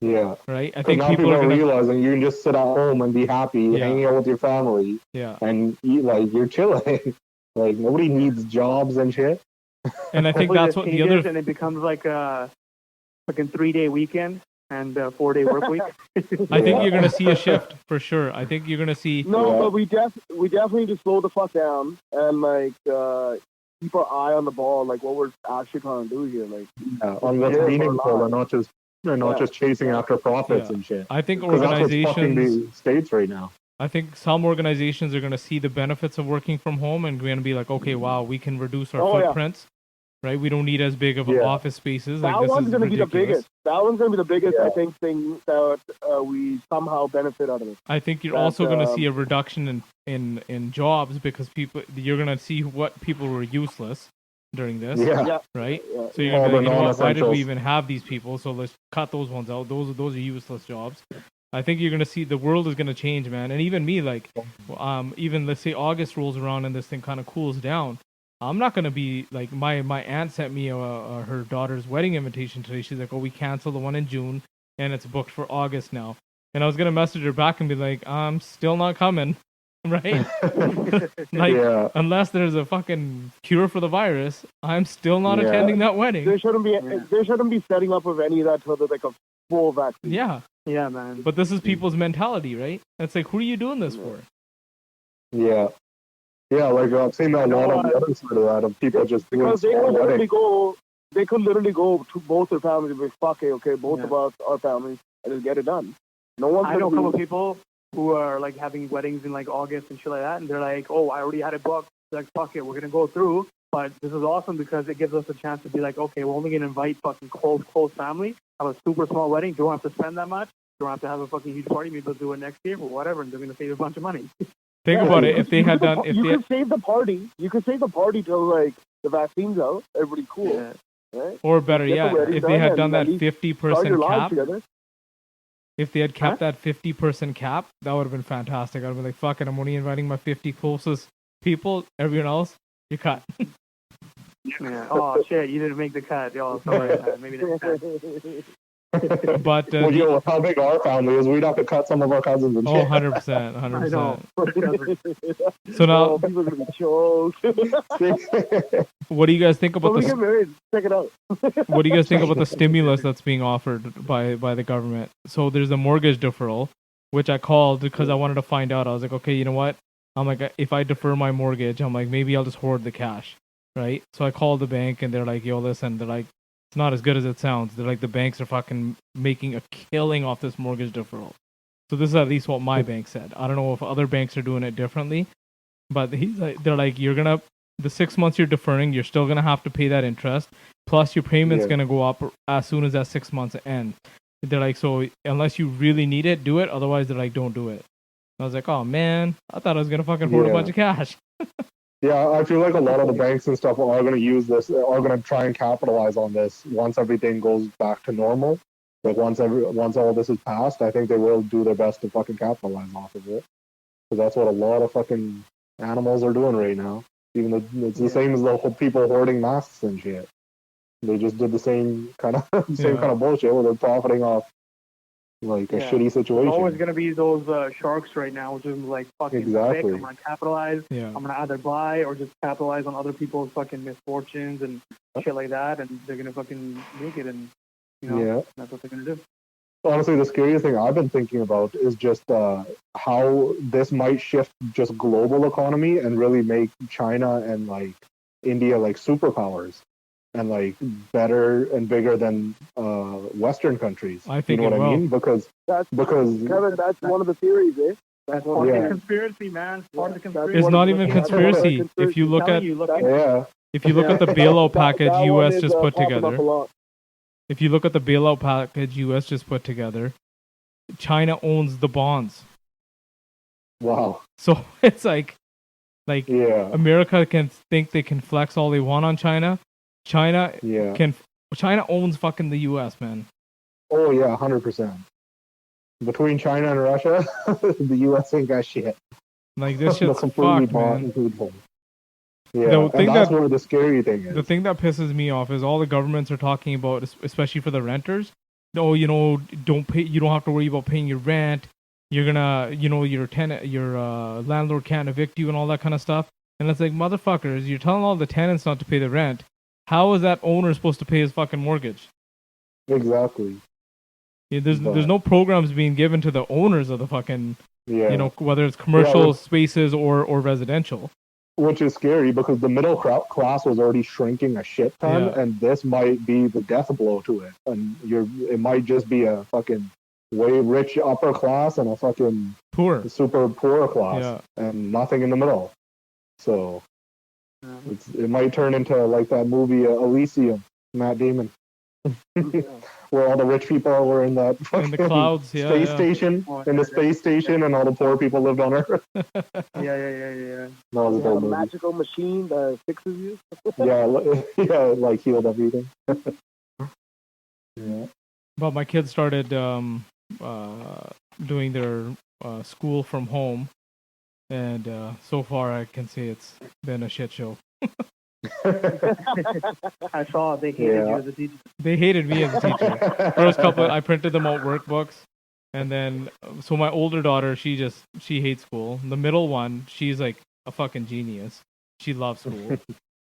Speaker 4: Yeah.
Speaker 1: Right? I think
Speaker 4: now
Speaker 1: people are
Speaker 4: realizing you can just sit at home and be happy, hanging out with your family, and eat you're chilling. Nobody needs jobs and shit.
Speaker 1: And I think that's what the other.
Speaker 3: And it becomes like a fucking 3-day weekend and a 4-day work week.
Speaker 1: I think you're gonna see a shift for sure. I think you're gonna see.
Speaker 2: No, but we definitely need to slow the fuck down and keep our eye on the ball, what we're actually trying to do here.
Speaker 4: On what's meaningful and not just chasing after profits and shit.
Speaker 1: I think
Speaker 4: organizations that's what's fucking the states right now.
Speaker 1: I think some organizations are going to see the benefits of working from home and going to be like, okay, wow, we can reduce our footprints, right? We don't need as big of office spaces.
Speaker 2: That one's going to be the biggest. That one's going to be the biggest, I think, thing that we somehow benefit out of it.
Speaker 1: I think you're also going to see a reduction in jobs because you're going to see what people were useless during this, right? Yeah. So you're going to be like, why did we even have these people? So let's cut those ones out. Those are useless jobs. I think you're going to see the world is going to change, man. And even me, even let's say August rolls around and this thing kind of cools down. I'm not going to be my aunt sent me her daughter's wedding invitation today. She's like, oh, we canceled the one in June and it's booked for August now. And I was going to message her back and be like, I'm still not coming, right? Unless there's a fucking cure for the virus, I'm still not attending that wedding.
Speaker 2: There shouldn't be setting up of any of that till there's a full vaccine.
Speaker 1: Yeah.
Speaker 3: Yeah, man.
Speaker 1: But this is people's mentality, right? It's who are you doing this for?
Speaker 4: Yeah. Yeah, I've seen a lot on the other side of that, of people just doing
Speaker 2: because they could literally go to both their families and be fuck it, okay, both of us, our families, and just get it done. No one's
Speaker 3: I know a couple of people who are having weddings in August and shit like that, and they're like, oh, I already had it booked. They're like, fuck it, we're gonna go through. But this is awesome because it gives us a chance to be like, okay, we're only gonna invite fucking close family, have a super small wedding, don't have to spend that much, don't have to have a fucking huge party, maybe they'll do it next year or whatever, and they're gonna save a bunch of money.
Speaker 1: Think about it. If they had done,
Speaker 2: you could save the party. You could save the party till the vaccine's out. Everybody cool, right?
Speaker 1: Or better yet, if they had done that 50% cap. If they had kept that 50% cap, that would have been fantastic. I'd be like, fuck it, I'm only inviting my 50 closest people. Everyone else, you cut.
Speaker 3: Oh shit, you didn't make the cut. Oh, sorry. Maybe next time.
Speaker 1: But
Speaker 4: how big our family is, we'd have to cut some of our cousins and shit.
Speaker 1: 100%.
Speaker 3: I know.
Speaker 1: So now,
Speaker 2: people are gonna be choked.
Speaker 1: What do you guys think about
Speaker 2: we get married. Check it out.
Speaker 1: What do you guys think about the stimulus that's being offered by the government? So there's a mortgage deferral, which I called because I wanted to find out. I was like, okay, you know what? I'm like, if I defer my mortgage, I'm like, maybe I'll just hoard the cash, right? So I called the bank and they're like, yo, listen, they're like, it's not as good as it sounds. They're like, the banks are fucking making a killing off this mortgage deferral. So this is at least what my bank said. I don't know if other banks are doing it differently, but they're like, the 6 months you're deferring, you're still gonna have to pay that interest. Plus your payment's gonna go up as soon as that 6 months end. They're like, so unless you really need it, do it. Otherwise, they're like, don't do it. I was like, oh man, I thought I was gonna fucking hoard a bunch of cash.
Speaker 4: Yeah, I feel like a lot of the banks and stuff are going to use this, are going to try and capitalize on this once everything goes back to normal. Once all this is passed, I think they will do their best to fucking capitalize off of it. Because that's what a lot of fucking animals are doing right now. Even though it's the same as the whole people hoarding masks and shit. They just did the same kind of bullshit where they're profiting off like a
Speaker 3: Yeah.
Speaker 4: shitty
Speaker 3: There's
Speaker 4: situation.
Speaker 3: always gonna be those sharks right now, which is like fucking
Speaker 4: Exactly.
Speaker 3: quick. I'm gonna capitalize.
Speaker 1: Yeah.
Speaker 3: I'm gonna either buy or just capitalize on other people's fucking misfortunes and shit like that, and they're gonna fucking make it, and
Speaker 4: Yeah.
Speaker 3: that's what they're gonna do.
Speaker 4: Honestly, the scariest thing I've been thinking about is just how this might shift just global economy and really make China and like India like superpowers and like better and bigger than Western countries.
Speaker 1: I think
Speaker 4: you know
Speaker 1: it
Speaker 4: what I
Speaker 1: will.
Speaker 4: mean? Because
Speaker 2: Kevin, that's one of the theories, eh?
Speaker 3: That's part of
Speaker 4: Yeah.
Speaker 3: the conspiracy, man. Part of the conspiracy.
Speaker 1: It's
Speaker 2: one
Speaker 1: not
Speaker 2: of the-
Speaker 1: even
Speaker 2: that's one of the
Speaker 1: conspiracy. If you look at
Speaker 4: yeah,
Speaker 1: if you look at the bailout package
Speaker 2: that one
Speaker 1: US
Speaker 2: is,
Speaker 1: just put
Speaker 2: popping up
Speaker 1: together,
Speaker 2: a lot.
Speaker 1: if you look at the bailout package US just put together, China owns the bonds.
Speaker 4: wow,
Speaker 1: So it's like
Speaker 4: yeah,
Speaker 1: America can think they can flex all they want on China. China
Speaker 4: yeah.
Speaker 1: China owns fucking the US, man.
Speaker 4: Oh yeah, 100%. Between China and Russia, the U.S. ain't got shit.
Speaker 1: Like this
Speaker 4: They're
Speaker 1: shit's
Speaker 4: completely
Speaker 1: fucked,
Speaker 4: bought
Speaker 1: man.
Speaker 4: and paid for. Yeah,
Speaker 1: The
Speaker 4: and
Speaker 1: thing
Speaker 4: that's
Speaker 1: that-
Speaker 4: where the scary thing is.
Speaker 1: The thing that pisses me off is all the governments are talking about, especially for the renters. No, don't pay. You don't have to worry about paying your rent. You're gonna, your tenant, your landlord can't evict you and all that kind of stuff. And it's like, motherfuckers, you're telling all the tenants not to pay the rent. How is that owner supposed to pay his fucking mortgage?
Speaker 4: Exactly.
Speaker 1: Yeah, there's
Speaker 4: But-
Speaker 1: no programs being given to the owners of the fucking,
Speaker 4: Yeah.
Speaker 1: whether it's commercial
Speaker 4: well-
Speaker 1: spaces or residential.
Speaker 4: Which is scary because the middle class was already shrinking a shit ton,
Speaker 1: Yeah.
Speaker 4: and this might be the death blow to it. And it might just be a fucking way rich upper class and a fucking
Speaker 1: Poor.
Speaker 4: super poor class,
Speaker 1: Yeah.
Speaker 4: and nothing in the middle. So it might turn into like that movie Elysium, Matt Damon, where all the rich people were in that
Speaker 1: In
Speaker 4: fucking
Speaker 1: the clouds, yeah.
Speaker 4: space
Speaker 1: yeah.
Speaker 4: station,
Speaker 3: Oh,
Speaker 4: in the
Speaker 3: yeah,
Speaker 4: space station, and all the poor people lived on Earth.
Speaker 3: Yeah.
Speaker 4: That was a
Speaker 2: They have
Speaker 4: dope
Speaker 2: a
Speaker 4: movie.
Speaker 2: magical machine that fixes you.
Speaker 4: Yeah, yeah, like healed everything. Yeah.
Speaker 1: But my kids started doing their school from home, and so far I can say it's been a shit show.
Speaker 3: I saw they hated
Speaker 4: Yeah.
Speaker 3: you as a teacher.
Speaker 1: They hated me as a teacher. First couple, I printed them out workbooks, and then so my older daughter, she hates school. The middle one, she's like a fucking genius. She loves school,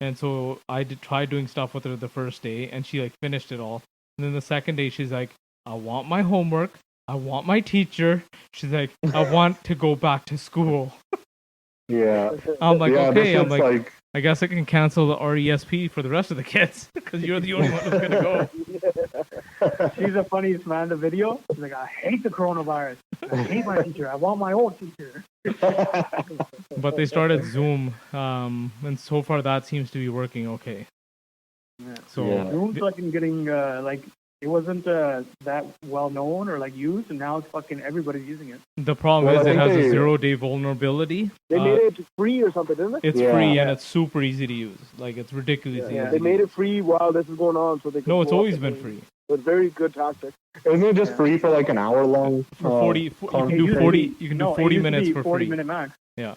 Speaker 1: and so I tried doing stuff with her the first day, and she like finished it all. And then the second day, she's like, "I want my homework. I want my teacher." She's like, "I want to go back to school."
Speaker 4: Yeah.
Speaker 1: I'm like,
Speaker 4: yeah,
Speaker 1: okay.
Speaker 4: this
Speaker 1: I'm
Speaker 4: shit's
Speaker 1: like, I guess I can cancel the RESP for the rest of the kids because you're the only one who's gonna go.
Speaker 3: She's the funniest man in the video. She's like, I hate the coronavirus. I hate my teacher. I want my old teacher.
Speaker 1: But they started Zoom, and so far that seems to be working okay.
Speaker 3: Yeah.
Speaker 1: So
Speaker 4: Yeah.
Speaker 3: Zoom's fucking getting like it wasn't that well known or like used, and now it's fucking everybody's using it.
Speaker 1: the problem
Speaker 4: Well,
Speaker 1: is
Speaker 4: I
Speaker 1: it
Speaker 4: think
Speaker 1: has a
Speaker 4: they-
Speaker 1: 0-day vulnerability.
Speaker 2: They made it free or something, didn't they?
Speaker 1: It's
Speaker 4: Yeah.
Speaker 1: free and
Speaker 3: Yeah.
Speaker 1: it's super easy to use. Like it's ridiculously
Speaker 3: Yeah.
Speaker 1: easy.
Speaker 2: They
Speaker 1: to
Speaker 2: made
Speaker 1: use.
Speaker 2: it free while this is going on, so they could
Speaker 1: No, it's
Speaker 2: blow up
Speaker 1: always
Speaker 2: the
Speaker 1: been
Speaker 2: thing.
Speaker 1: free.
Speaker 2: It's very good tactic.
Speaker 4: Isn't it just
Speaker 3: Yeah.
Speaker 4: free for like an hour long?
Speaker 1: For 40, you can
Speaker 3: It
Speaker 1: do
Speaker 3: used to
Speaker 1: 40.
Speaker 3: be-
Speaker 1: You can
Speaker 3: no,
Speaker 1: do
Speaker 3: it
Speaker 1: 40
Speaker 3: used to
Speaker 1: minutes
Speaker 3: be
Speaker 1: for
Speaker 3: 40
Speaker 1: free.
Speaker 3: minute max.
Speaker 1: Yeah,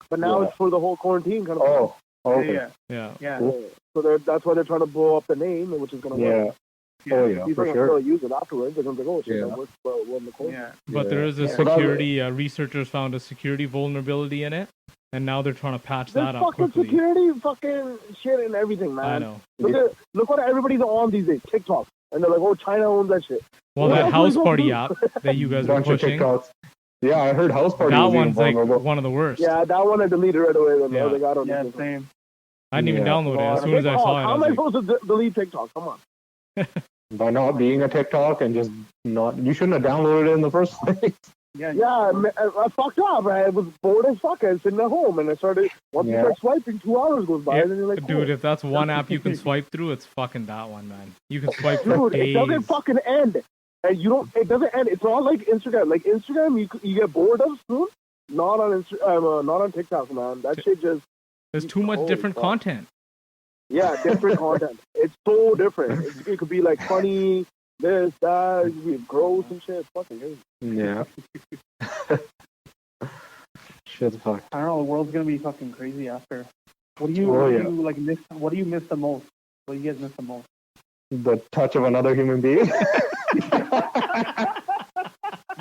Speaker 2: But now
Speaker 4: Yeah.
Speaker 2: it's for the whole quarantine kind of
Speaker 4: Oh, okay.
Speaker 3: Yeah,
Speaker 1: yeah.
Speaker 3: yeah.
Speaker 2: thing. So that's why they're trying to blow up the name, which is going to
Speaker 4: Yeah.
Speaker 2: work.
Speaker 4: Oh, yeah,
Speaker 2: People
Speaker 4: for
Speaker 2: are
Speaker 4: sure.
Speaker 2: going to use it afterwards. They're going to be like, oh, shit,
Speaker 4: Yeah.
Speaker 2: that works well in the quarantine.
Speaker 3: Yeah.
Speaker 1: But
Speaker 4: Yeah.
Speaker 1: there is a
Speaker 3: Yeah.
Speaker 1: security. Researchers found a security vulnerability in it, and now they're trying to patch
Speaker 2: There's
Speaker 1: that up
Speaker 2: fucking
Speaker 1: quickly.
Speaker 2: security, fucking shit and everything, man.
Speaker 1: I know.
Speaker 2: Look what everybody's on these days, TikTok. And they're like, oh, China owns that shit.
Speaker 1: Well,
Speaker 2: What
Speaker 1: that
Speaker 2: else
Speaker 1: house
Speaker 2: we gonna
Speaker 1: party
Speaker 2: do?
Speaker 1: app that you guys are
Speaker 4: Bunch of
Speaker 1: pushing,
Speaker 4: TikToks. Yeah, I heard House Party
Speaker 1: that
Speaker 4: was even
Speaker 1: one's like
Speaker 4: vulnerable.
Speaker 1: one of the worst.
Speaker 2: Yeah, that one I deleted right away. Then. I
Speaker 1: Yeah.
Speaker 2: was like, I don't
Speaker 3: Yeah,
Speaker 2: need this.
Speaker 3: same.
Speaker 1: I didn't even
Speaker 4: Yeah.
Speaker 1: download it. As soon as I saw it,
Speaker 2: How
Speaker 1: I
Speaker 2: am
Speaker 1: was
Speaker 2: I
Speaker 1: like,
Speaker 2: supposed to delete TikTok? Come on.
Speaker 4: By not being a TikTok and just not, you shouldn't have downloaded it in the first place.
Speaker 3: Yeah,
Speaker 2: Yeah, I fucked up. I was bored as fuck. I was sitting at home and I started, once you
Speaker 4: Yeah.
Speaker 2: start swiping, 2 hours goes by.
Speaker 1: Yeah,
Speaker 2: And then you're like,
Speaker 1: dude,
Speaker 2: cool.
Speaker 1: if that's one app you can swipe through, it's fucking that one, man. You can swipe for
Speaker 2: Dude, it
Speaker 1: days.
Speaker 2: doesn't fucking end. And it doesn't end. It's not like Instagram. Like Instagram, you get bored of soon. Not on not on TikTok, man. That shit just,
Speaker 1: There's too much
Speaker 2: Holy
Speaker 1: different
Speaker 2: fuck.
Speaker 1: content.
Speaker 2: yeah, different content. It's so different. It could be like funny, this, that, it could be gross and shit. It's fucking crazy.
Speaker 4: Yeah. Shit's fucked.
Speaker 3: I don't know. The world's gonna be fucking crazy after. What do you,
Speaker 4: Oh,
Speaker 3: what do
Speaker 4: yeah.
Speaker 3: you like miss? What do you miss the most? What do you guys miss the most?
Speaker 4: The touch of another human being.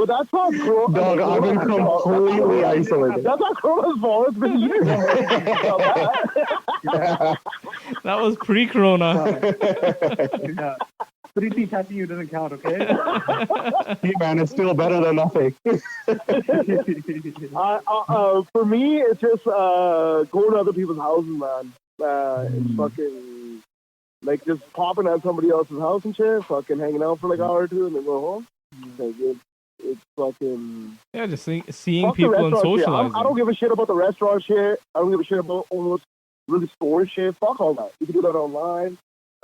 Speaker 2: But that's not Corona.
Speaker 4: Dog, I've been completely isolated.
Speaker 2: That's not Corona's fault. It's been years already.
Speaker 1: That was pre-corona.
Speaker 3: Yeah. 3T touching you doesn't count, okay?
Speaker 4: Hey, man, it's still better than nothing.
Speaker 2: For me, it's just going to other people's houses, man. It's fucking like just popping at somebody else's house and shit, fucking hanging out for like an hour or two and then go home. Like it's fucking
Speaker 1: Yeah, just seeing
Speaker 2: fuck the
Speaker 1: people and
Speaker 2: restaurant shit.
Speaker 1: socializing.
Speaker 2: I don't give a shit about the restaurant shit. I don't give a shit about almost really store shit. Fuck all that. You can do that online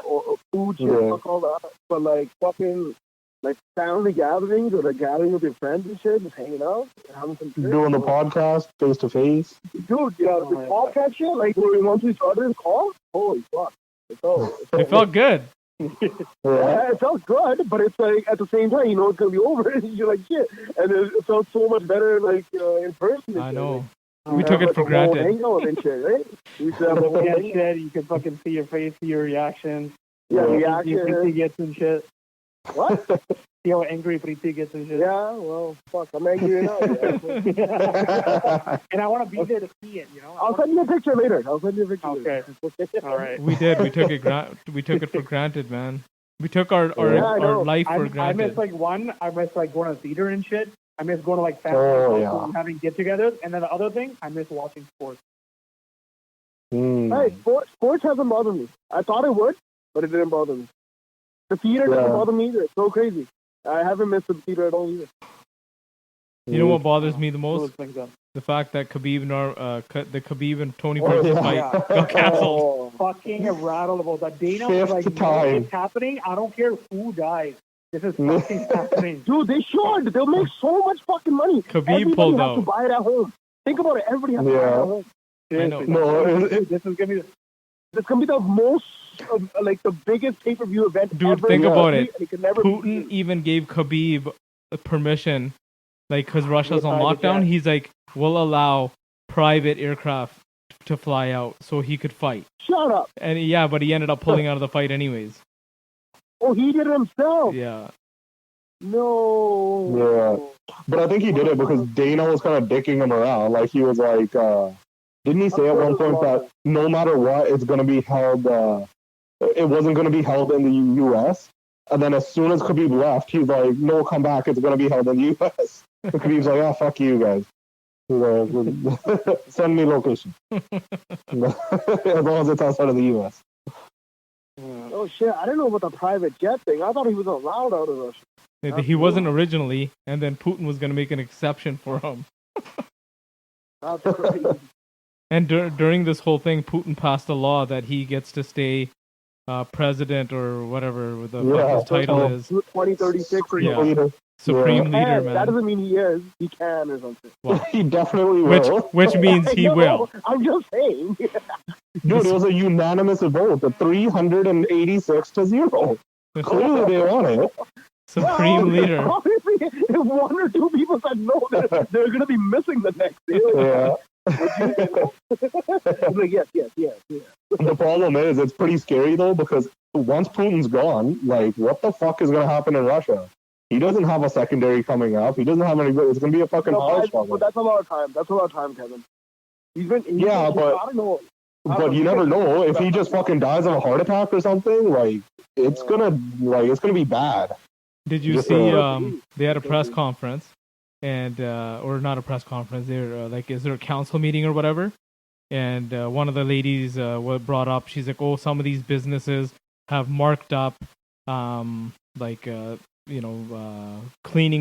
Speaker 2: or food shit.
Speaker 4: Yeah.
Speaker 2: Fuck all that. But like fucking like family gatherings or like gathering with your friends and shit, just hanging out, having some shit.
Speaker 4: Doing the podcast face to face.
Speaker 2: Dude, yeah, the podcast shit, like once we started this call, holy fuck.
Speaker 1: It felt good.
Speaker 2: Yeah, it felt good, but it's like at the same time, you know it's gonna be over, and you're like shit, and it felt so much better, like in person.
Speaker 1: I know.
Speaker 2: Like,
Speaker 1: We took it for granted.
Speaker 2: Hangout and shit, right? We used to have a whole
Speaker 3: shit. You can fucking see your face, see your reactions.
Speaker 2: Yeah,
Speaker 3: Priti gets and shit.
Speaker 2: What?
Speaker 3: See how angry Priti gets and shit.
Speaker 2: Yeah, well, fuck, I'm angry now. Yeah.
Speaker 3: And I want to be there to see it, you know.
Speaker 2: I'll send you a picture later.
Speaker 3: Okay. All right.
Speaker 1: We did. We took it for granted, man. We took our life for
Speaker 3: I
Speaker 1: granted.
Speaker 3: miss I miss like going to the theater and shit. I miss going to like family and having get-togethers. And then the other thing, I miss watching sports.
Speaker 2: Hey, sports hasn't bothered me. I thought it would, but it didn't bother me. The theater doesn't bother me either. It's so crazy. I haven't missed the theater at all either.
Speaker 1: You know what bothers me the most? The fact that Khabib and Tony versus fight got canceled.
Speaker 3: Fucking rattled about that. Dana
Speaker 4: Fifth
Speaker 3: was like,
Speaker 4: time.
Speaker 3: it's happening. I don't care who dies. This is fucking happening.
Speaker 2: Dude, they should. They'll make so much fucking money.
Speaker 1: Khabib
Speaker 2: Everybody
Speaker 1: pulled
Speaker 2: has
Speaker 1: out.
Speaker 2: to buy it at home. Think about it. Everybody has to buy it at home.
Speaker 1: I know.
Speaker 4: No,
Speaker 3: This is gonna be
Speaker 2: the most, like the biggest pay-per-view event
Speaker 1: Dude,
Speaker 2: ever.
Speaker 1: think about it.
Speaker 2: And could never
Speaker 1: Putin even gave Khabib permission, like, because Russia's on lockdown. He's like, we'll allow private aircraft to fly out so he could fight.
Speaker 2: Shut up.
Speaker 1: And but he ended up pulling out of the fight anyways.
Speaker 2: Oh, he did it himself.
Speaker 1: Yeah.
Speaker 2: No.
Speaker 4: Yeah. But I think he did it because Dana was kind of dicking him around. Like, he was like, didn't he say at one point that no matter what, it's going to be held, it wasn't going to be held in the U.S.? And then as soon as Khabib left, he's like, no, come back, it's going to be held in the U.S. And Khabib's like, fuck you guys. Send me location. As long as it's outside of the U.S.
Speaker 2: Oh, shit. I didn't know about the private jet thing. I thought he was allowed out of Russia.
Speaker 1: He wasn't originally, and then Putin was going to make an exception for him.
Speaker 2: That's crazy.
Speaker 1: And during this whole thing, Putin passed a law that he gets to stay president or whatever his title is.
Speaker 2: 2036.
Speaker 1: Supreme leader, man.
Speaker 2: That doesn't mean he is. He can or something.
Speaker 4: Well, he definitely will.
Speaker 1: Which means he will.
Speaker 2: I'm just saying.
Speaker 4: Dude, it was a unanimous vote, 386 to 0. Clearly they want it.
Speaker 1: Supreme leader.
Speaker 2: Obviously, if one or two people said no, they're going to be missing the next day. Like, yes.
Speaker 4: The problem is, it's pretty scary though, because once Putin's gone, like, what the fuck is going to happen in Russia? He doesn't have a secondary coming up. He doesn't have any. It's going to be a fucking power struggle.
Speaker 2: But that's a lot of time. That's a lot of time, Kevin.
Speaker 4: But you never know. If he just fucking dies of a heart attack or something, like, it's gonna be bad.
Speaker 1: Did you see? They had a press conference, and or not a press conference. They're is there a council meeting or whatever? And one of the ladies brought up. She's like, "Oh, some of these businesses have marked up, cleaning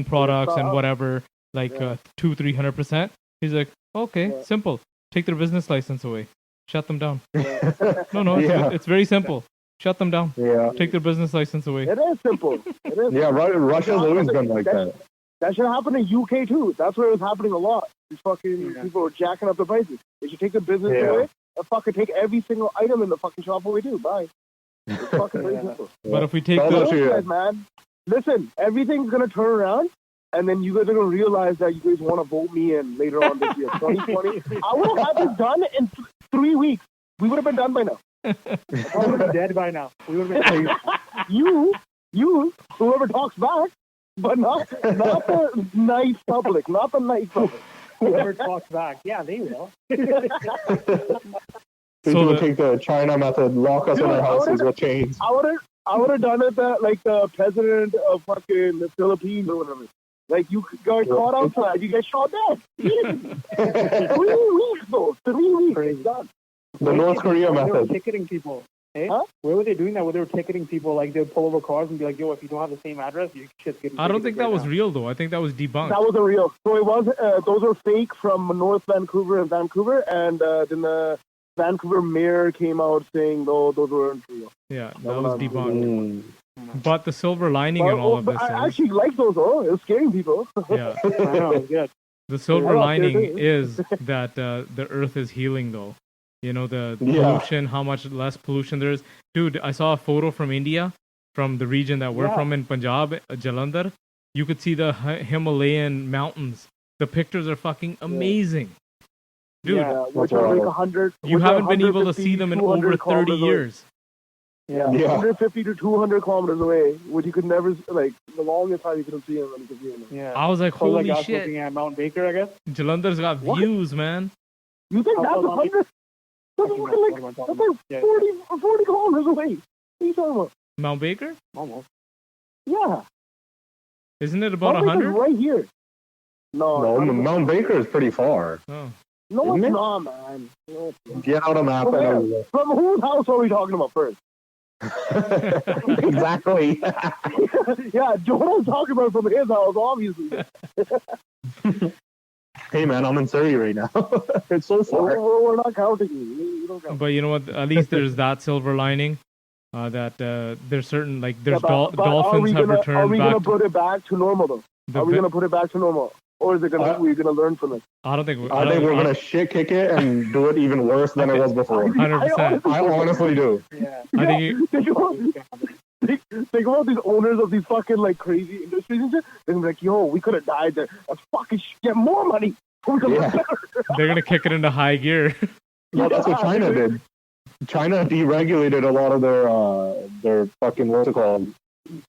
Speaker 1: products and whatever, 200-300%." He's like, "Okay, simple. Take their business license away. Shut them down." No, it's very simple. Shut them down.
Speaker 4: Yeah.
Speaker 1: Take their business license away.
Speaker 2: It is simple.
Speaker 4: Yeah, Russia's always been like that.
Speaker 2: That should happen in UK too. That's where it's happening a lot. These fucking people are jacking up the prices. They should take the business away and fucking take every single item in the fucking shop away too. Bye. It's fucking very simple.
Speaker 1: But if we take
Speaker 2: guys, man, listen, everything's gonna turn around, and then you guys are gonna realize that you guys want to vote me in later on this year, 2020. I would have had this done in 3 weeks. We would have been done by now.
Speaker 3: I would have been dead by now. We would have been
Speaker 2: you, whoever talks back, but not the nice public, not the nice public.
Speaker 3: Whoever talks back, yeah, they will.
Speaker 4: People
Speaker 1: So
Speaker 4: would take the China method, lock us in our houses with chains.
Speaker 2: I would have done it that like the president of fucking the Philippines or whatever. Like you got caught outside, you get shot dead. 3 weeks though. 3 weeks.
Speaker 3: Crazy.
Speaker 2: Done.
Speaker 4: The North Korea
Speaker 3: They were
Speaker 4: method.
Speaker 3: ticketing people. Hey,
Speaker 2: Huh?
Speaker 3: where were they doing that? Where they were ticketing people, like they would pull over cars and be like, "Yo, if you don't have the same address, you shit's getting."
Speaker 1: I don't think
Speaker 3: ticketed
Speaker 1: that
Speaker 3: right
Speaker 1: was
Speaker 3: now."
Speaker 1: real though. I think that was debunked.
Speaker 2: That wasn't real. So it was. Those were fake from North Vancouver and Vancouver, and then the Vancouver mayor came out saying, "No, those weren't real."
Speaker 1: Yeah, that was debunked.
Speaker 4: Mm.
Speaker 1: But the silver lining in all of
Speaker 2: But
Speaker 1: this
Speaker 2: I
Speaker 1: is,
Speaker 2: actually like those though. It was scaring people.
Speaker 1: yeah,
Speaker 3: I know, it's good.
Speaker 1: the silver
Speaker 2: Yeah,
Speaker 1: lining
Speaker 2: too.
Speaker 1: is that the Earth is healing though. You know, the
Speaker 4: Yeah.
Speaker 1: pollution, how much less pollution there is. Dude, I saw a photo from India, from the region that we're
Speaker 3: Yeah.
Speaker 1: from in Punjab, Jalandhar. You could see the Himalayan mountains. The pictures are fucking amazing. Dude,
Speaker 3: Yeah.
Speaker 2: Which
Speaker 4: That's
Speaker 2: are like
Speaker 4: right.
Speaker 2: 100.
Speaker 1: you
Speaker 2: which are
Speaker 1: haven't been able to
Speaker 2: 150,
Speaker 1: see them in
Speaker 2: 200
Speaker 1: over 30
Speaker 2: kilometers away.
Speaker 1: years.
Speaker 3: Yeah.
Speaker 4: Yeah.
Speaker 2: 150 to 200 kilometers away, which you could never, like, the longest time you couldn't see him, and you could see him.
Speaker 3: Yeah.
Speaker 1: I was like,
Speaker 3: So like
Speaker 1: holy
Speaker 3: us
Speaker 1: shit.
Speaker 3: looking at Mount Baker, I guess.
Speaker 1: Jalandhar's got
Speaker 2: What?
Speaker 1: views, man.
Speaker 2: You think that's
Speaker 3: How-
Speaker 2: 100? That's
Speaker 3: Fucking
Speaker 2: fucking like,
Speaker 3: what am I
Speaker 2: that's
Speaker 3: talking
Speaker 2: like
Speaker 3: about? Yeah.
Speaker 2: 40 kilometers away. What are you talking about?
Speaker 1: Mount Baker?
Speaker 3: Almost.
Speaker 2: Yeah.
Speaker 1: Isn't it about
Speaker 2: Mount Baker's
Speaker 1: 100?
Speaker 2: right here. No,
Speaker 4: No,
Speaker 2: it's not.
Speaker 4: Mount Baker is pretty far.
Speaker 1: Oh.
Speaker 2: No,
Speaker 4: Isn't
Speaker 2: it's
Speaker 4: it?
Speaker 2: not, man. No, it's not.
Speaker 4: Get out a map
Speaker 2: From
Speaker 4: and
Speaker 2: where? From whose house are we talking about first?
Speaker 4: exactly.
Speaker 2: Yeah, Jordan's talking about from his house, obviously.
Speaker 4: Hey man, I'm in Surrey right now. It's so far.
Speaker 2: We're not counting you. You don't count.
Speaker 1: But you know what? At least there's that silver lining. That there's certain, like, there's
Speaker 2: Yeah, but
Speaker 1: dolphins have
Speaker 2: are
Speaker 1: returned
Speaker 2: we
Speaker 1: back.
Speaker 2: gonna put it back to normal though?
Speaker 1: The
Speaker 2: Are we
Speaker 1: vi-
Speaker 2: gonna put it back to normal, or is it gonna we're gonna learn from it?
Speaker 1: I don't think.
Speaker 4: I think we're gonna shit kick it and do it even worse than it was before.
Speaker 1: 100%.
Speaker 4: I honestly do.
Speaker 3: Yeah.
Speaker 1: I think you,
Speaker 2: Think about these owners of these fucking like crazy industries and shit. They're gonna be like, yo, we could have died there. Let's fucking get more money. We could
Speaker 4: Yeah.
Speaker 1: they're gonna kick it into high gear.
Speaker 4: No, that's what China did. China deregulated a lot of their fucking what's it called?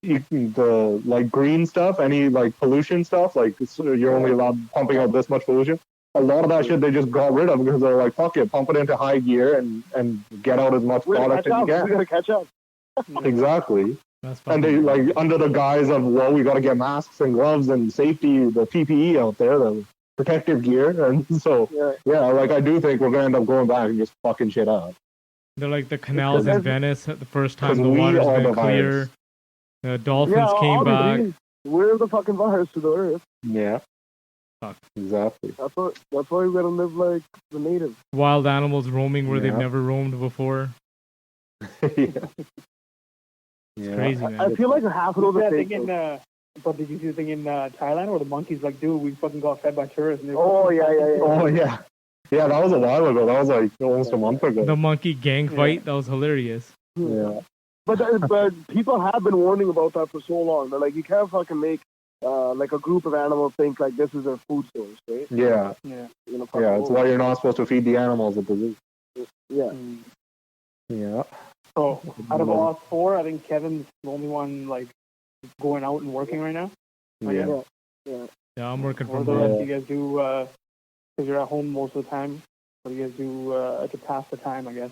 Speaker 4: The like green stuff, any like pollution stuff, like you're only allowed pumping out this much pollution. A lot of that shit they just got rid of because they're like, fuck it, pump it into high gear and get out as much
Speaker 2: We
Speaker 4: product as you
Speaker 2: we
Speaker 4: can.
Speaker 2: gotta catch up.
Speaker 4: Exactly.
Speaker 1: That's
Speaker 4: And they
Speaker 1: fucking-
Speaker 4: like under the guise of, well, we got to get masks and gloves and safety, the PPE out there, the protective gear, and so
Speaker 2: Yeah.
Speaker 4: like I do think we're gonna end up going back and just fucking shit up.
Speaker 1: They're like the canals in
Speaker 2: Because-
Speaker 1: Venice. The first time
Speaker 4: 'Cause
Speaker 1: the
Speaker 4: we
Speaker 1: water's
Speaker 4: are
Speaker 1: been
Speaker 4: the
Speaker 1: clear.
Speaker 4: virus.
Speaker 1: The dolphins
Speaker 2: Yeah,
Speaker 1: came back.
Speaker 2: obviously, we're the fucking virus to the earth.
Speaker 4: Yeah.
Speaker 1: Fuck.
Speaker 4: Exactly.
Speaker 2: That's why we gotta live like the natives.
Speaker 1: Wild animals roaming where they've
Speaker 4: Yeah.
Speaker 1: never roamed before.
Speaker 4: Yeah. Yeah.
Speaker 1: Crazy, man.
Speaker 2: I feel like half of those are
Speaker 3: That
Speaker 2: fake.
Speaker 3: thing
Speaker 2: though.
Speaker 3: but did you see the thing in Thailand where the monkeys like, dude, we fucking got fed by tourists? And they
Speaker 2: Oh yeah.
Speaker 4: Oh yeah. Yeah, that was a while ago. That was like almost a month ago.
Speaker 1: The monkey gang fight, that was hilarious.
Speaker 4: Yeah.
Speaker 2: But people have been warning about that for so long. They're like, you can't fucking make like a group of animals think like this is their food source, right?
Speaker 4: Yeah.
Speaker 3: Yeah.
Speaker 2: You know, fuck
Speaker 4: Yeah.
Speaker 2: them
Speaker 4: It's
Speaker 2: over.
Speaker 4: why you're not supposed to feed the animals at the zoo.
Speaker 2: Yeah.
Speaker 3: Mm.
Speaker 4: Yeah.
Speaker 3: So out of all four, I think Kevin's the only one like going out and working right now.
Speaker 4: Yeah.
Speaker 1: Yeah, I'm working
Speaker 3: Or
Speaker 1: from
Speaker 3: the rest
Speaker 1: home.
Speaker 3: you guys do because you're at home most of the time. What do you guys do to pass the time? I guess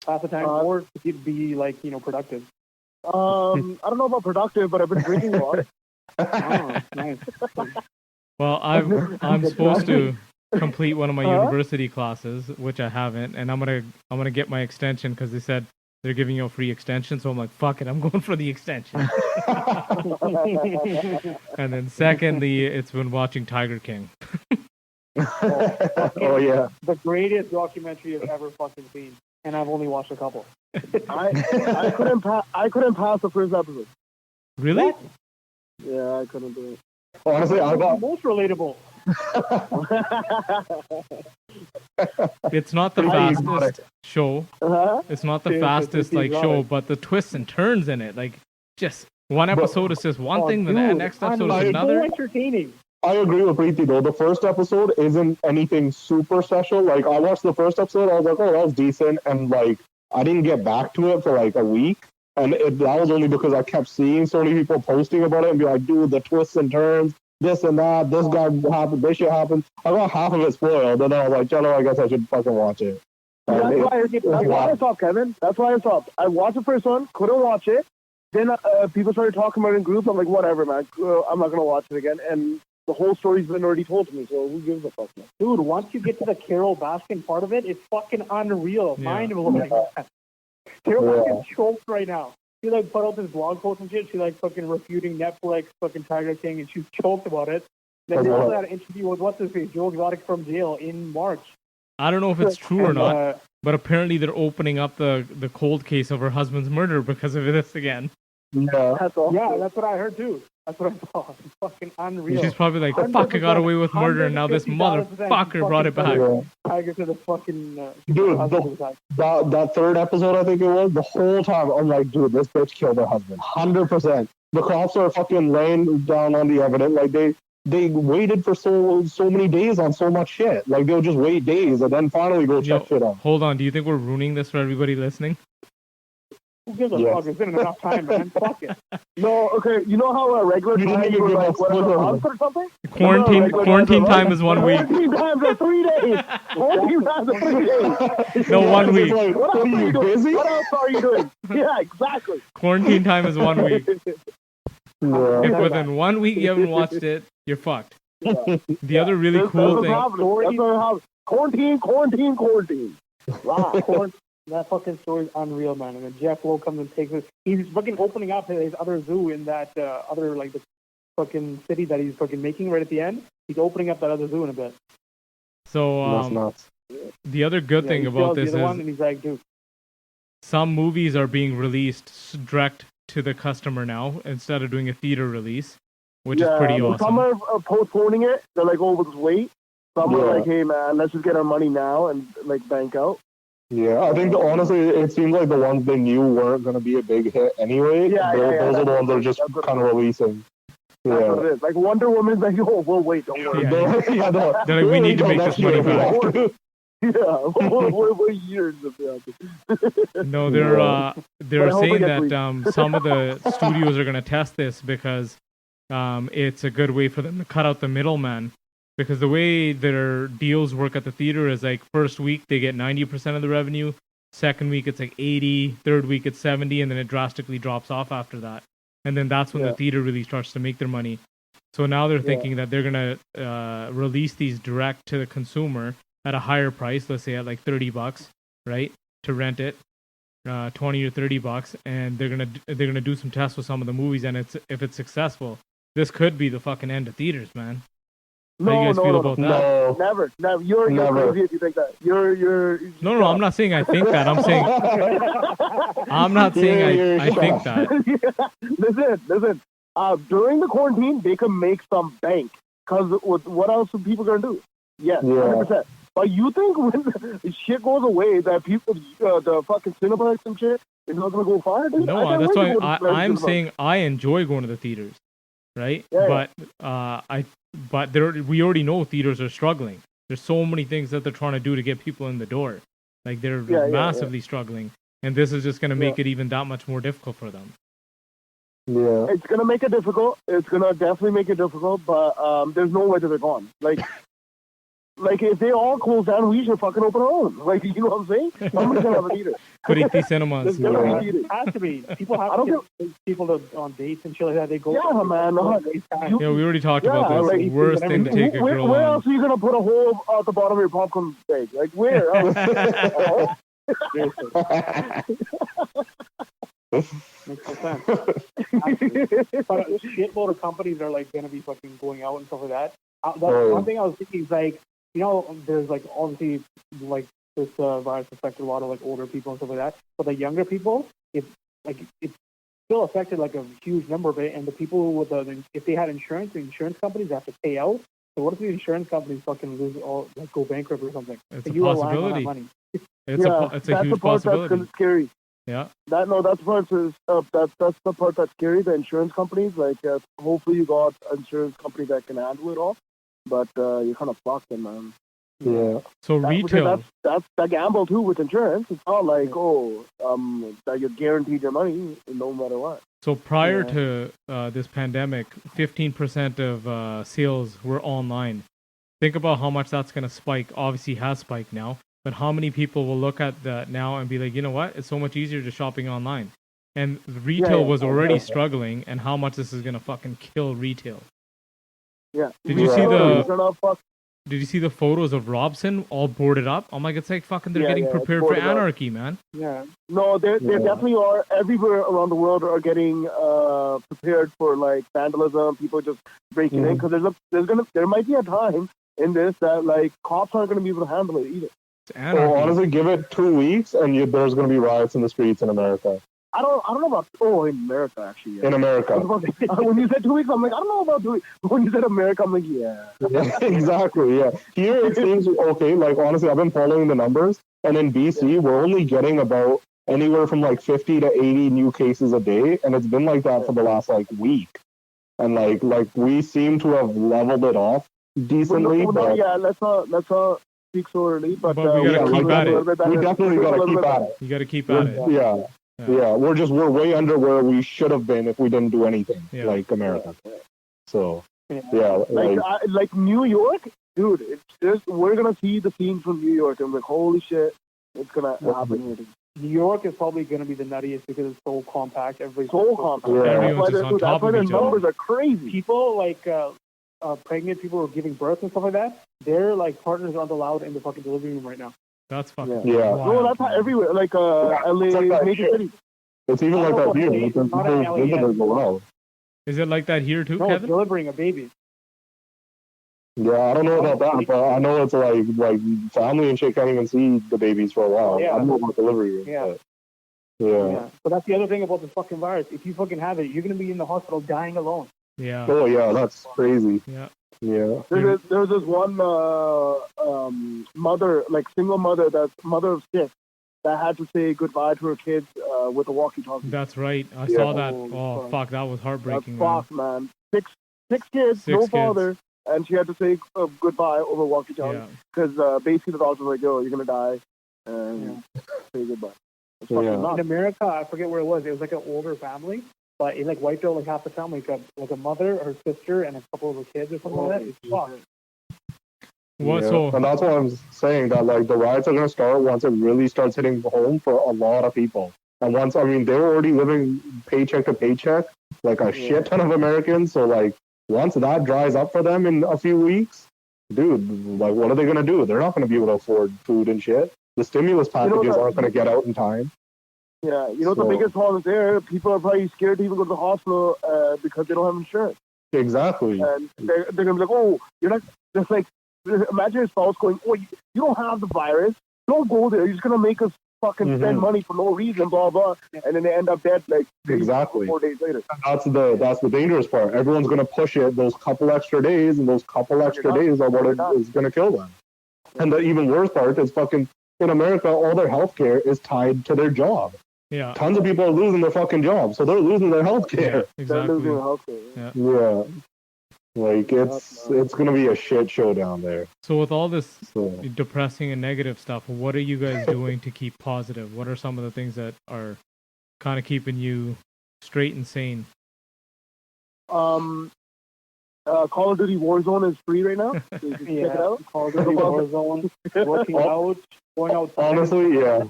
Speaker 3: pass the time or to be like productive.
Speaker 2: I don't know about productive, but I've been drinking a lot.
Speaker 3: Oh, nice.
Speaker 1: Well, I'm supposed to complete one of my
Speaker 2: Huh?
Speaker 1: university classes, which I haven't, and I'm gonna get my extension because they said they're giving you a free extension. So I'm like, fuck it, I'm going for the extension. And then secondly, it's been watching Tiger King.
Speaker 4: Oh yeah.
Speaker 3: The greatest documentary I've ever fucking seen, and I've only watched a couple.
Speaker 2: I couldn't pass the first episode.
Speaker 1: Really?
Speaker 2: Yeah, I couldn't do it.
Speaker 4: Honestly, I got
Speaker 3: Most relatable.
Speaker 1: It's not the
Speaker 4: How you got
Speaker 1: fastest show.
Speaker 2: Uh-huh.
Speaker 1: It's not the
Speaker 3: Seriously,
Speaker 1: fastest like
Speaker 3: got
Speaker 1: show,
Speaker 3: it.
Speaker 1: but the twists and turns in it, like just one episode is just one
Speaker 3: Oh,
Speaker 1: thing, the
Speaker 3: dude,
Speaker 1: next episode
Speaker 3: it's
Speaker 1: is
Speaker 3: so
Speaker 1: another.
Speaker 3: entertaining.
Speaker 4: I agree with Preeti though. The first episode isn't anything super special. Like I watched the first episode, I was like, oh, that was decent, and like I didn't get back to it for like a week, And that was only because I kept seeing so many people posting about it and be like, dude, the twists and turns, this and that, this guy happened, this shit happened. I got half of it spoiled, and then I was like, I guess I should fucking watch it.
Speaker 2: That's why I stopped, Kevin. That's why I stopped. I watched the first one, couldn't watch it. Then people started talking about it in groups. I'm like, whatever, man. I'm not going to watch it again. And the whole story's been already told to me, so who gives a fuck, man?
Speaker 3: Dude, once you get to the Carol Baskin part of it, it's fucking unreal.
Speaker 1: Yeah.
Speaker 3: Mind-blowing. Carol Baskin's choked right now. She like put out this blog post and shit. She like fucking refuting Netflix, fucking Tiger King, and she's choked about it. Then they also had an interview with what's his face, Joe Exotic from jail in March.
Speaker 1: I don't know if it's true or not, but apparently they're opening up the cold case of her husband's murder because of this again.
Speaker 4: Yeah.
Speaker 2: That's all.
Speaker 3: Yeah, that's what I heard too. That's what I thought. It's fucking unreal.
Speaker 1: She's probably like, fuck, I got away with murder, and now this motherfucker brought it back.
Speaker 4: Yeah.
Speaker 3: Tiger to the fucking...
Speaker 4: Dude, that third episode, I think it was, the whole time, I'm like, dude, this bitch killed her husband. 100%. The cops are fucking laying down on the evidence. Like, they waited for so many days on so much shit. Like, they'll just wait days and then finally go check shit out.
Speaker 1: Hold on, do you think we're ruining this for everybody listening?
Speaker 3: Who gives a fuck? It's been enough time, man. Fuck it.
Speaker 2: No, okay. You know how a regular time was like, what, a month or something?
Speaker 1: Quarantine time is 1 week.
Speaker 2: Quarantine times are 3 days. Quarantine times are 3 days.
Speaker 1: No, 1 week.
Speaker 4: Like,
Speaker 2: What else are you doing?
Speaker 4: busy?
Speaker 2: What else are you doing? Yeah, exactly.
Speaker 1: Quarantine time is 1 week.
Speaker 4: Yeah.
Speaker 1: If within 1 week you haven't watched it, you're fucked.
Speaker 2: Yeah.
Speaker 1: The other really cool thing.
Speaker 2: Quarantine. Wow.
Speaker 3: That fucking story is unreal, man. And then Jeff Lowe comes and takes it. He's fucking opening up his other zoo in that other, like, the fucking city that he's fucking making right at the end. He's opening up that other zoo in a bit.
Speaker 1: So,
Speaker 4: That's nuts.
Speaker 1: the other good thing about this is
Speaker 3: and he's like, dude,
Speaker 1: some movies are being released direct to the customer now instead of doing a theater release, which is pretty awesome.
Speaker 2: Some are postponing it. They're like, oh, we'll just wait. Some are like, hey, man, let's just get our money now and, like, bank out.
Speaker 4: Yeah, I think honestly, it seems like the ones they knew weren't going to be a big hit anyway.
Speaker 2: Yeah,
Speaker 4: those are the ones that are just kind of releasing.
Speaker 2: That's what it is. Like Wonder Woman's like, oh, we'll wait, don't worry.
Speaker 1: Yeah. They're like, we need to make this money back.
Speaker 2: Yeah, we're years of that.
Speaker 1: No, they're saying that some of the studios are going to test this because it's a good way for them to cut out the middleman. Because the way their deals work at the theater is like first week they get 90% of the revenue, second week it's like 80, third week it's 70, and then it drastically drops off after that. And then that's when the theater really starts to make their money. So now they're thinking that they're going to release these direct to the consumer at a higher price, let's say at like $30, right, to rent it, 20 or $30, and they're gonna do some tests with some of the movies, and if it's successful, this could be the fucking end of theaters, man. How do you guys feel about that?
Speaker 2: No, never. You're crazy if you think that. You're.
Speaker 1: No. I'm not saying I think that. I'm saying. I'm not saying I think that.
Speaker 2: Listen. During the quarantine, they can make some bank. Cause what else are people gonna do? Yes, 100%. But you think when the shit goes away, that people, the fucking Cinemark and shit, is not gonna go far? Dude?
Speaker 1: No, that's why I'm saying I enjoy going to the theaters, right?
Speaker 2: Yeah,
Speaker 1: But we already know theaters are struggling. There's so many things that they're trying to do to get people in the door. Like they're massively struggling, and this is just going to make it even that much more difficult for them.
Speaker 4: Yeah,
Speaker 2: it's going to make it difficult. It's going to definitely make it difficult, but there's no way that they're gone. Like if they all close down, we should fucking open our own. Like, you know what I'm saying? Somebody's going to have a theater.
Speaker 1: Pretty cinemas.
Speaker 3: It has to be. People have to get people on dates and shit like that. They go.
Speaker 2: Yeah, man.
Speaker 1: We already talked about this.
Speaker 2: Like,
Speaker 1: worst thing to take a girl
Speaker 2: where
Speaker 1: on.
Speaker 2: else are you going to put a hole at the bottom of your popcorn bag? Like, where?
Speaker 3: Makes no sense. But a shitload of companies are like going to be fucking going out and stuff like that. One thing I was thinking is like, you know, there's like obviously like this virus affected a lot of like older people and stuff like that. But the younger people, it's still affected like a huge number of it. And the people with if they had insurance, the insurance companies have to pay out. So what if the insurance companies fucking lose all, like go bankrupt or something?
Speaker 1: It's a possibility. It's a huge possibility.
Speaker 2: That's kind of scary.
Speaker 1: Yeah.
Speaker 2: That's the part that's scary. The insurance companies, like, hopefully you got an insurance company that can handle it all, but you're kind of fucked, man.
Speaker 4: Yeah.
Speaker 1: So
Speaker 2: Because
Speaker 1: retail,
Speaker 2: that's the gamble too with insurance. It's not like that you're guaranteed your money no matter what.
Speaker 1: so prior to this pandemic, 15% of sales were online. Think about how much that's going to spike. Obviously, has spiked now, but how many people will look at that now and be like, you know what? It's so much easier just shopping online. And retail was already struggling, and how much this is going to fucking kill retail.
Speaker 2: Yeah.
Speaker 1: Did you see the?
Speaker 2: It's gonna fuck.
Speaker 1: Did you see the photos of Robson all boarded up? I'm like, it's like fucking. They're
Speaker 2: Yeah,
Speaker 1: getting
Speaker 2: yeah, it's
Speaker 1: prepared for
Speaker 2: boarded up.
Speaker 1: anarchy, man.
Speaker 3: Yeah.
Speaker 2: No, there definitely are. Everywhere around the world are getting prepared for like vandalism. People just breaking in because there might be a time in this that like cops aren't going to be able to handle it either.
Speaker 1: It's anarchy.
Speaker 4: So honestly, give it 2 weeks, and there's going to be riots in the streets in America.
Speaker 2: I don't know about in America actually. Yeah.
Speaker 4: In America.
Speaker 2: When you said 2 weeks, I'm like, I don't know about 2 weeks. When you said America, I'm like, yeah.
Speaker 4: Exactly, yeah. Here it seems okay. Like, honestly, I've been following the numbers, and in BC, we're only getting about anywhere from like 50 to 80 new cases a day, and it's been like that for the last like week. And like we seem to have leveled it off decently. But
Speaker 2: let's not speak so early. But
Speaker 1: we gotta keep at it.
Speaker 4: We definitely gotta keep at it.
Speaker 1: You gotta keep at it.
Speaker 4: Yeah, we're way under where we should have been if we didn't do anything like America. So
Speaker 2: like New York, dude. It's just we're gonna see the scenes from New York, and like holy shit, it's gonna happen here.
Speaker 3: New York is probably gonna be the nuttiest because it's so compact. Everybody's
Speaker 2: so compact.
Speaker 4: Yeah.
Speaker 1: Everyone's just on top of
Speaker 2: their
Speaker 1: each other.
Speaker 2: numbers are crazy.
Speaker 3: People like pregnant people who are giving birth and stuff like that. Their like partners aren't allowed in the fucking delivery room right now.
Speaker 1: That's fucking
Speaker 4: Yeah.
Speaker 1: wild.
Speaker 2: No, that's not everywhere. Like LA,
Speaker 4: like
Speaker 2: major cities.
Speaker 4: it's even like that here.
Speaker 3: It's
Speaker 4: Because
Speaker 3: not in
Speaker 4: people
Speaker 3: LA yet.
Speaker 4: visitors around.
Speaker 1: Is it like that here too,
Speaker 3: No, it's
Speaker 1: Kevin?
Speaker 3: delivering a baby.
Speaker 4: Yeah, I don't know about that, but I know it's like family and shit can't even see the babies for a while.
Speaker 3: Yeah.
Speaker 4: I don't know about delivery room.
Speaker 3: Yeah.
Speaker 4: But, yeah.
Speaker 3: But that's the other thing about this fucking virus. If you fucking have it, you're gonna be in the hospital dying alone.
Speaker 1: Yeah.
Speaker 4: Oh yeah, that's crazy.
Speaker 1: Yeah.
Speaker 4: Yeah.
Speaker 2: There's this one mother, like single mother, that's mother of 6, that had to say goodbye to her kids with a walkie-talkie.
Speaker 1: That's right. I saw that.
Speaker 2: Oh,
Speaker 1: Oh, fuck. That was heartbreaking.
Speaker 2: That's fucked, man. Six kids, no father, and she had to say goodbye over walkie-talkie because basically the doctor was like, "Yo, you're gonna die," and say goodbye. It's fucking nuts.
Speaker 3: In America, I forget where it was. It was like an older family, but it like wiped out like half the family. Like a mother, her sister, and a couple of her kids or something like that. It's fucked.
Speaker 1: What?
Speaker 4: Yeah.
Speaker 1: So
Speaker 4: And that's why I'm saying that like the riots are gonna start once it really starts hitting home for a lot of people. And once, I mean, they're already living paycheck to paycheck, like a shit ton of Americans. So like once that dries up for them in a few weeks, dude, like what are they gonna do? They're not gonna be able to afford food and shit. The stimulus packages aren't gonna get out in time.
Speaker 2: Yeah, the biggest problem there, people are probably scared to even go to the hospital because they don't have insurance.
Speaker 4: Exactly.
Speaker 2: And they're gonna be like, "Oh, you're not just like." Imagine your spouse going, "Oh, you don't have the virus. Don't go there. You're just gonna make us fucking spend money for no reason, blah blah," and then they end up dead like 4 days later.
Speaker 4: That's the dangerous part. Everyone's gonna push it those couple extra days, and those couple extra days are what is gonna kill them. And the even worse part is fucking in America, all their healthcare is tied to their job.
Speaker 1: yeah.
Speaker 4: Tons of people are losing their fucking jobs, so they're losing their healthcare.
Speaker 2: They're losing their healthcare.
Speaker 4: Yeah. Like it's gonna be a shit show down there.
Speaker 1: So with all this depressing and negative stuff, what are you guys doing to keep positive? What are some of the things that are kind of keeping you straight and sane?
Speaker 2: Call of Duty Warzone is free right now. So you can check it out.
Speaker 3: Call of Duty Warzone, working out, going outside.
Speaker 4: Honestly, yeah.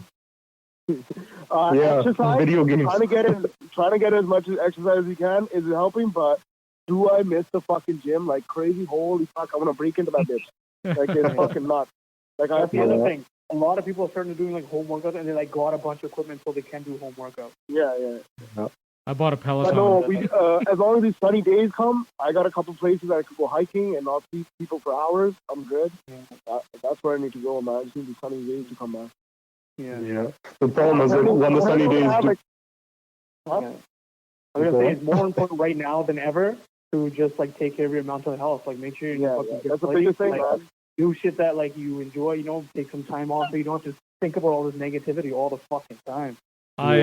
Speaker 2: Exercise,
Speaker 4: video games.
Speaker 2: trying to get as much exercise as you can is helping, but do I miss the fucking gym like crazy? Holy fuck, I want to break into that bitch. Like, it's fucking nuts. Like,
Speaker 3: That's the other thing. A lot of people are starting to doing like home workouts, and they like got a bunch of equipment so they can do home workouts.
Speaker 2: Yeah.
Speaker 1: I bought a Peloton.
Speaker 2: But no, as long as these sunny days come, I got a couple places that I could go hiking and not see people for hours. I'm good. That's where I need to go, man. I just need the sunny days to come back.
Speaker 4: Yeah. The problem is that when the sunny days
Speaker 3: I'm gonna say it's more important right now than ever to just like take care of your mental health. Like make sure you fucking
Speaker 2: that's the biggest thing, man.
Speaker 3: Do shit that like you enjoy. Take some time off so you don't have to think about all this negativity all the fucking time.
Speaker 1: I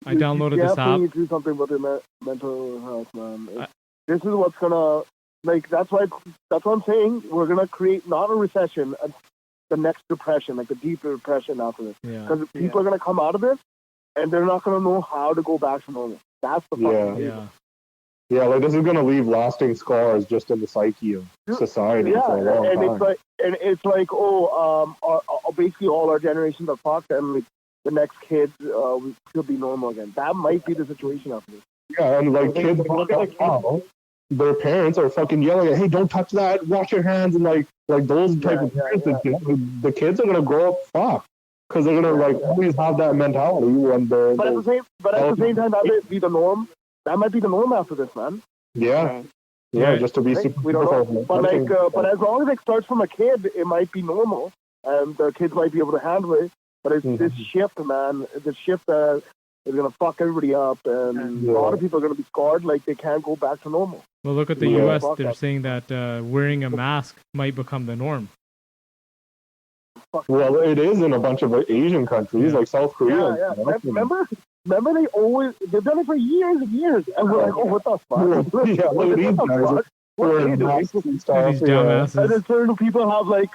Speaker 1: downloaded this app.
Speaker 2: You need to do something about your mental health, man. This is what's gonna that's why I'm saying we're gonna create not a recession, the next depression, like the deeper depression after this.
Speaker 1: Yeah.
Speaker 2: Because people are gonna come out of this, and they're not gonna know how to go back to normal. That's the fucking thing.
Speaker 1: Yeah.
Speaker 4: Yeah, like this is gonna leave lasting scars just in the psyche of society
Speaker 2: Yeah,
Speaker 4: for a long
Speaker 2: and
Speaker 4: time.
Speaker 2: it's like basically all our generations are fucked, and like the next kids could be normal again. That might be the situation after this.
Speaker 4: Yeah, and like kids now, their parents are fucking yelling at, "Hey, don't touch that! Wash your hands!" and like those type of parents. The kids are gonna grow up fucked because they're gonna like always have that mentality when they're.
Speaker 2: But at the same time, that might be the norm. That might be the norm after this, man.
Speaker 4: Yeah. Yeah, just to be super.
Speaker 2: We don't know. But but as long as it starts from a kid, it might be normal, and the kids might be able to handle it. But it's this shift, man. This shift that is gonna fuck everybody up, and a lot of people are gonna be scarred. Like they can't go back to normal.
Speaker 1: Well, look at the U.S. They're saying that wearing a mask might become the norm.
Speaker 4: Well, it is in a bunch of Asian countries, like South Korea.
Speaker 2: Yeah. Remember, they've done it for years and years, and we're like, oh, what the fuck?
Speaker 4: Yeah, look at these guys.
Speaker 1: These dumbasses.
Speaker 2: And then certain people have like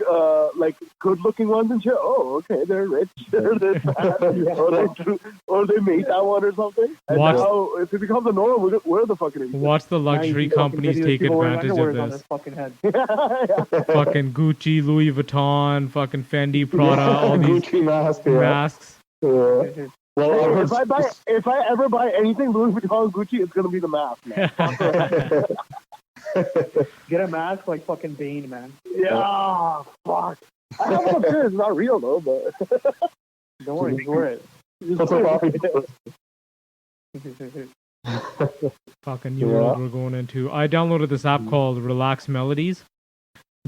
Speaker 2: good-looking ones and shit. Oh, okay, they're rich. They're this, that. or they made that one or something. And now, if it becomes a norm, we're the fucking idiots.
Speaker 1: Watch the luxury companies take advantage of this.
Speaker 3: Fucking head.
Speaker 1: Fucking Gucci, Louis Vuitton, fucking Fendi, Prada, all these
Speaker 4: Gucci
Speaker 1: masks.
Speaker 4: Yeah. Well,
Speaker 2: if I ever buy anything Louis Vuitton, Gucci, it's gonna be the mask, man.
Speaker 3: Get a mask like fucking Bane, man.
Speaker 2: Yeah, fuck. I have one upstairs. It's not real though, but
Speaker 3: don't worry, just wear it.
Speaker 1: Fucking new world we're going into. I downloaded this app called Relax Melodies.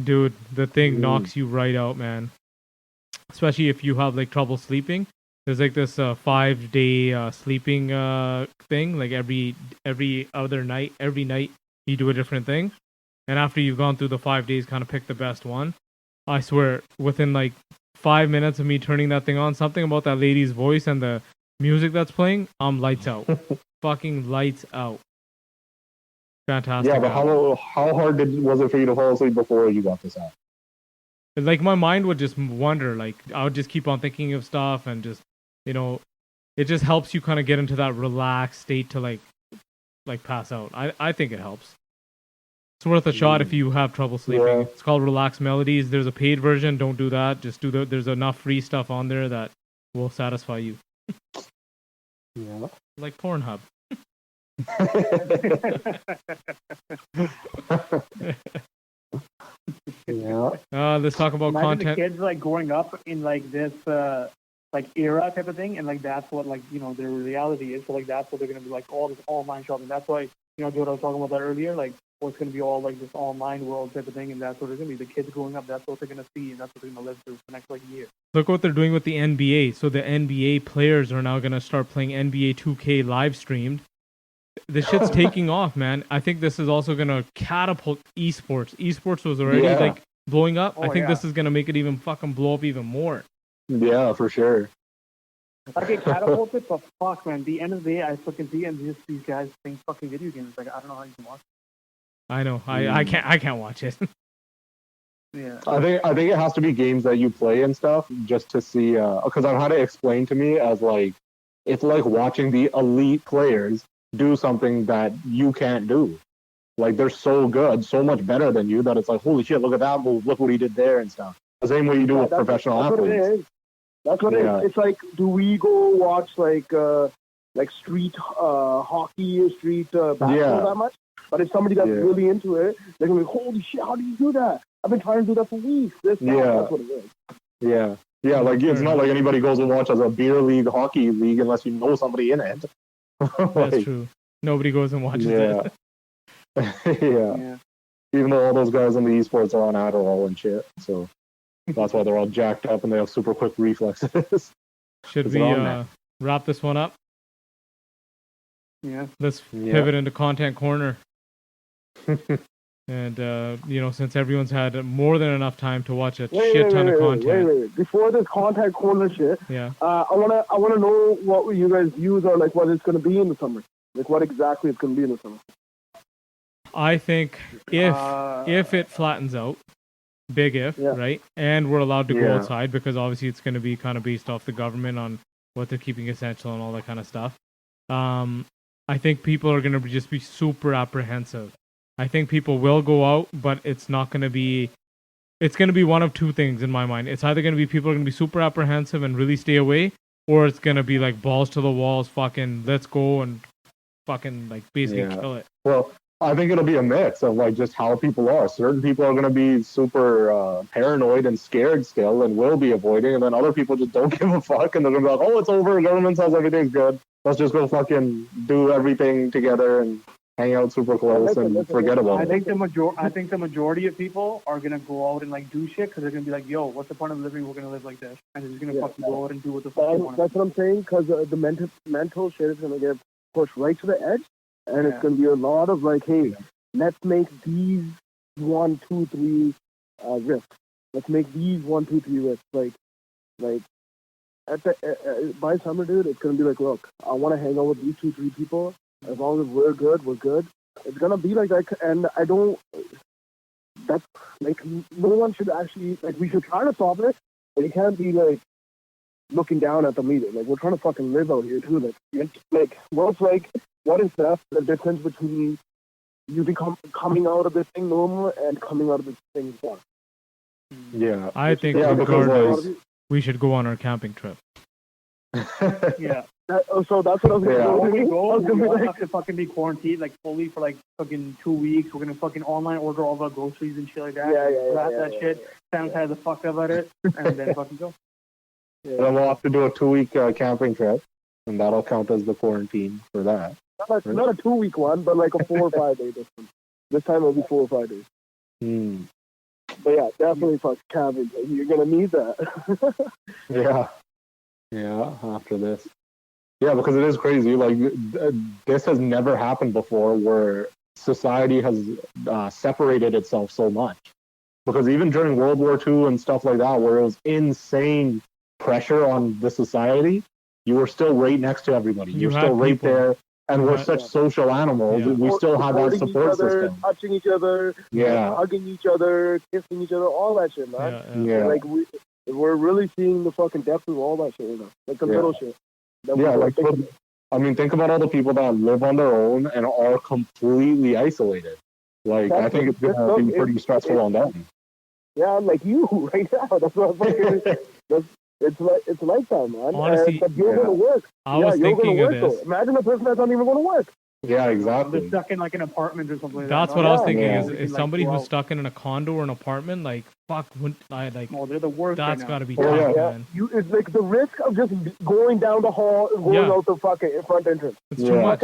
Speaker 1: Dude, the thing knocks you right out, man. Especially if you have like trouble sleeping. There's like this 5-day sleeping thing. Like every other night, every night you do a different thing. And after you've gone through the 5 days, kind of pick the best one. I swear, within like 5 minutes of me turning that thing on, something about that lady's voice and the music that's playing, I'm lights out. Fucking lights out. Fantastic.
Speaker 4: Yeah, but how hard was it for you to fall asleep before you got this app?
Speaker 1: Like my mind would just wander. Like I would just keep on thinking of stuff and just, it just helps you kind of get into that relaxed state to like pass out. I think it helps. It's worth a shot if you have trouble sleeping. Yeah. It's called Relax Melodies. There's a paid version. Don't do that. Just there's enough free stuff on there that will satisfy you.
Speaker 4: Yeah.
Speaker 1: Like Pornhub.
Speaker 4: Yeah.
Speaker 1: Let's talk about content.
Speaker 3: The kids like growing up in like this like era type of thing, and like that's what like their reality is. So like that's what they're gonna be like, all this online shopping. That's why Joe, I was talking about that earlier. Like, it's gonna be all like this online world type of thing, and that's what it's gonna be. The kids growing up, that's what they're gonna see, and that's what they're gonna live through for the next like year.
Speaker 1: Look what they're doing with the NBA. So the NBA players are now gonna start playing NBA 2K live streamed. The shit's taking off, man. I think this is also gonna catapult esports. Esports was already like blowing up. I think this is gonna make it even fucking blow up even more.
Speaker 4: Yeah, for sure.
Speaker 3: I get catapulted, but fuck, man. The end of the day, I fucking see and just these guys playing fucking video games. Like, I don't know how you can watch it.
Speaker 1: I know. I can't watch it.
Speaker 3: Yeah.
Speaker 4: I think it has to be games that you play and stuff just to see. Because I've had it explained to me as like it's like watching the elite players do something that you can't do. Like they're so good, so much better than you that it's like, holy shit, look at that move, look what he did there and stuff. The same way you do with professional athletes.
Speaker 2: That's what it is. It's like, do we go watch like street hockey or street basketball that much? But if somebody that's really into it, they're gonna be, holy shit, how do you do that? I've been trying to do that for weeks. That's what it is.
Speaker 4: Yeah. Yeah, like it's not like anybody goes and watches a beer league, hockey league unless you know somebody in it.
Speaker 1: That's true. Nobody goes and watches it.
Speaker 4: Yeah. Even though all those guys in the esports are on Adderall and shit, so that's why they're all jacked up and they have super quick reflexes.
Speaker 1: Should we wrap this one up?
Speaker 3: Yeah.
Speaker 1: Let's pivot into content corner. And since everyone's had more than enough time to watch a shit ton of content.
Speaker 2: Wait. Before this content corner shit, I wanna know what you guys' views are, like what it's gonna be in the summer. Like what exactly it's gonna be in the summer.
Speaker 1: I think if it flattens out, big if,
Speaker 2: Yeah.
Speaker 1: right? And we're allowed to go
Speaker 4: Yeah.
Speaker 1: outside because obviously it's going to be kind of based off the government on what they're keeping essential and all that kind of stuff. I think people are going to just be super apprehensive. I think people will go out, but it's not going to be. It's going to be one of two things in my mind. It's either going to be people are going to be super apprehensive and really stay away, or it's going to be like balls to the walls, fucking let's go and fucking like basically kill it.
Speaker 4: Well, I think it'll be a mix of like just how people are. Certain people are going to be super paranoid and scared still and will be avoiding, and then other people just don't give a fuck and they're going to be like, oh, it's over. Government says everything's good. Let's just go fucking do everything together and hang out super close and forget about
Speaker 3: I
Speaker 4: it.
Speaker 3: think the majority of people are gonna go out and like do shit because they're gonna be like, "Yo, what's the point of living? We're gonna live like this," and they're just gonna fucking go out and do what the fuck they want.
Speaker 2: That's what I'm saying, because the mental shit is gonna get pushed right to the edge, and it's gonna be a lot of like, hey, let's make these 1, 2, 3 risks. Let's make these 1, 2, 3 risks. Like at the by summer, dude, it's gonna be like, look, I want to hang out with these 2, 3 people. As long as we're good, we're good. It's gonna be like that, and I don't. That's like no one should actually like. We should try to solve it, but it can't be like looking down at the media. Like we're trying to fucking live out here too. Like what's like what is that? The difference between you become coming out of this thing normal and coming out of this thing far.
Speaker 4: Yeah.
Speaker 1: I think
Speaker 4: because
Speaker 1: we should go on our camping trip.
Speaker 3: Yeah.
Speaker 2: So that's what I was going to
Speaker 3: When we
Speaker 2: do.
Speaker 3: go,
Speaker 2: I was
Speaker 3: we
Speaker 2: gonna be
Speaker 3: all
Speaker 2: like,
Speaker 3: have to fucking be quarantined like fully for like fucking 2 weeks. We're gonna fucking online order all of our groceries and shit like that. Wrap that shit. Sanitize the fuck out of it, and then fucking go.
Speaker 4: And then we'll have to do a 2-week camping trip, and that'll count as the quarantine for that.
Speaker 2: not a 2-week one, but like a 4 or 5 day. This time it'll be 4 or 5 days. But yeah, definitely fuck cabbage. You're gonna need that.
Speaker 4: Yeah, after this. Yeah, because it is crazy. Like, this has never happened before where society has separated itself so much. Because even during World War II and stuff like that, where it was insane pressure on the society, you were still right next to everybody. You're still right there. And we're such social animals. We still have that support system.
Speaker 2: Touching each other, hugging each other, kissing each other, all that shit, man. Like we're really seeing the fucking depth of all that shit right now. Like the little shit.
Speaker 4: I mean, think about all the people that live on their own and are completely isolated. Like, I think it's gonna be pretty stressful on them.
Speaker 2: Yeah, like you right now. That's what I'm fucking. It's lifetime, man.
Speaker 1: Honestly,
Speaker 2: but you're going to work.
Speaker 1: I was thinking of this.
Speaker 2: Though. Imagine a person that's not even going to work.
Speaker 4: Yeah, exactly.
Speaker 3: They're stuck in like an apartment or something like
Speaker 1: That's
Speaker 3: that.
Speaker 1: what I was thinking. Is somebody who's stuck in a condo or an apartment, like, fuck, wouldn't I, like,
Speaker 3: they're the worst.
Speaker 1: That's got to be tough, man.
Speaker 2: It's like the risk of just going down the hall and going out the fucking front entrance.
Speaker 1: It's too much.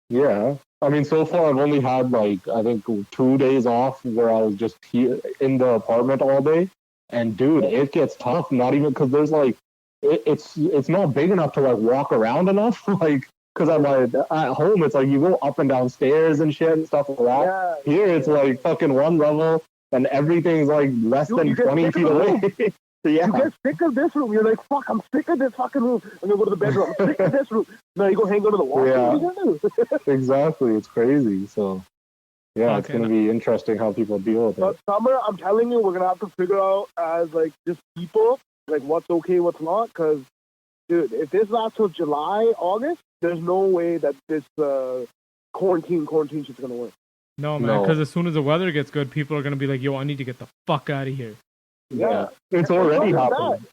Speaker 4: Yeah. I mean, so far I've only had, like, I think 2 days off where I was just here in the apartment all day. And, dude, it gets tough, not even because there's, like, it's not big enough to like walk around enough, like because I'm like at home it's like you go up and down stairs and shit and stuff like that. Here it's like fucking one level and everything's like less than 20 feet away.
Speaker 2: You get sick of this room. You're like, fuck, I'm sick of this fucking room. I'm gonna go to the bedroom. I'm sick of this room. No, you go hang out to the wall. What are you gonna do?
Speaker 4: Exactly, it's crazy. So it's gonna be interesting how people deal with it.
Speaker 2: Summer, I'm telling you, we're gonna have to figure out as like just people. Like what's okay, what's not, because, dude, if this lasts till July, August, there's no way that this quarantine shit's gonna work.
Speaker 1: No, man, because as soon as the weather gets good, people are gonna be like, yo, I need to get the fuck out of here.
Speaker 2: Yeah.
Speaker 4: It's already happening.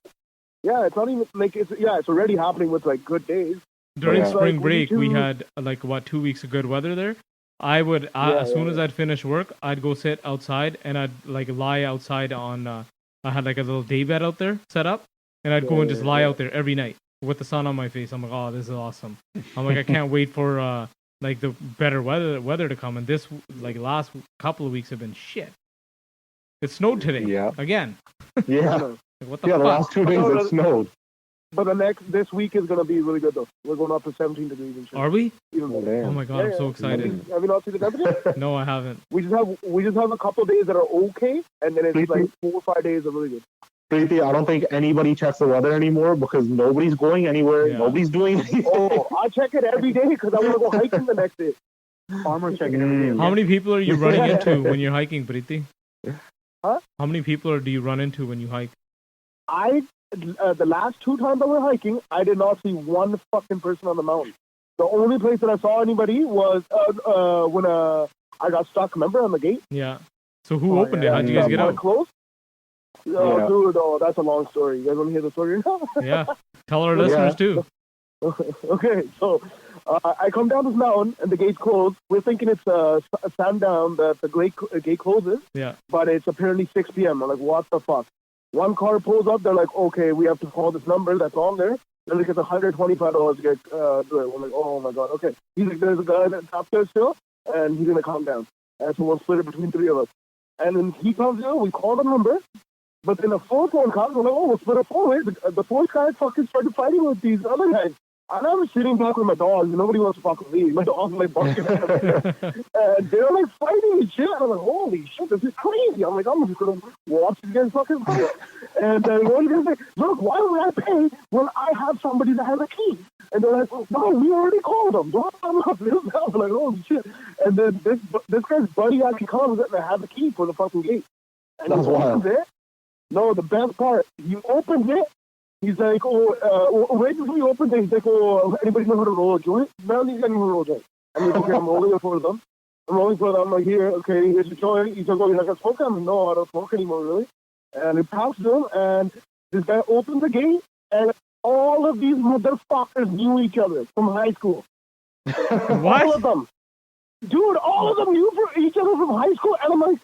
Speaker 2: Yeah, it's not even like it's already happening with like good days.
Speaker 1: During spring break, we had like 2 weeks of good weather there. I would as soon as I'd finish work, I'd go sit outside and I'd like lie outside on. I had like a little day bed out there set up, and I'd go and just lie out there every night with the sun on my face. I'm like, oh, this is awesome. I'm like, I can't wait for like the better weather to come. And this like last couple of weeks have been shit. It snowed today. Yeah. Again.
Speaker 4: Yeah.
Speaker 1: Like, what the fuck?
Speaker 4: The last 2 days it snowed.
Speaker 2: But this week is gonna be really good though. We're going up to 17 degrees and shit.
Speaker 1: Are we?
Speaker 2: Oh
Speaker 1: my god, I'm so excited.
Speaker 2: Have you not seen the temperature?
Speaker 1: No, I haven't.
Speaker 2: We just have a couple of days that are okay, and then it's like 4 or 5 days are really good.
Speaker 4: Preeti, I don't think anybody checks the weather anymore because nobody's going anywhere. Yeah. Nobody's doing anything.
Speaker 2: Oh, I check it every day because I want to go hiking the next day.
Speaker 3: Farmers checking every day.
Speaker 1: How many people are you running into when you're hiking, Preeti?
Speaker 2: Huh?
Speaker 1: How many people do you run into when you hike?
Speaker 2: The last 2 times I went hiking, I did not see one fucking person on the mountain. The only place that I saw anybody was when I got stuck. Remember on the gate?
Speaker 1: Yeah. So who opened it? How'd you guys get out?
Speaker 2: Close?
Speaker 4: Yeah.
Speaker 2: Dude, that's a long story. You guys want to hear the story now?
Speaker 1: Yeah. Tell our listeners too.
Speaker 2: Okay, so I come down this mountain and the gate's closed. We're thinking it's sundown that the gate closes.
Speaker 1: Yeah.
Speaker 2: But it's apparently 6 p.m. I'm like, what the fuck? One car pulls up. They're like, okay, we have to call this number that's on there. They're like, it's $125 to get do it. I'm like, oh my god, okay. He's like, there's a guy that's up there still, and he's gonna come down. And so we'll split it between 3 of us. And then he comes in. We call the number. But then the fourth one comes, we're like, oh, we'll split it 4 ways. The fourth guy fucking started fighting with these other guys. And I was sitting back with my dog. Nobody wants to fuck with me. My dog's like barking at me. And they're like fighting and shit. And I'm like, holy shit, this is crazy. I'm like, I'm just going to watch these guys fucking fight. And then one guy's like, look, why would I pay when I have somebody that has a key? And they're like, no, we already called them. I'm like, holy shit. And then this guy's buddy actually comes and has a key for the fucking gate. And he opens it. No, the best part, he opens it. He's like, right before he opens it, he's like, anybody know how to roll a joint? None of these guys know how to roll a joint. I'm like, okay, I'm rolling it for them. I'm like, here, okay, here's your joint. He's like, oh, you're not going to smoke? I'm like, no, I don't smoke anymore, really. And he passes him, and this guy opens the gate, and all of these motherfuckers knew each other from high school.
Speaker 1: What?
Speaker 2: All of them. Dude, all of them knew each other from high school, and I'm like,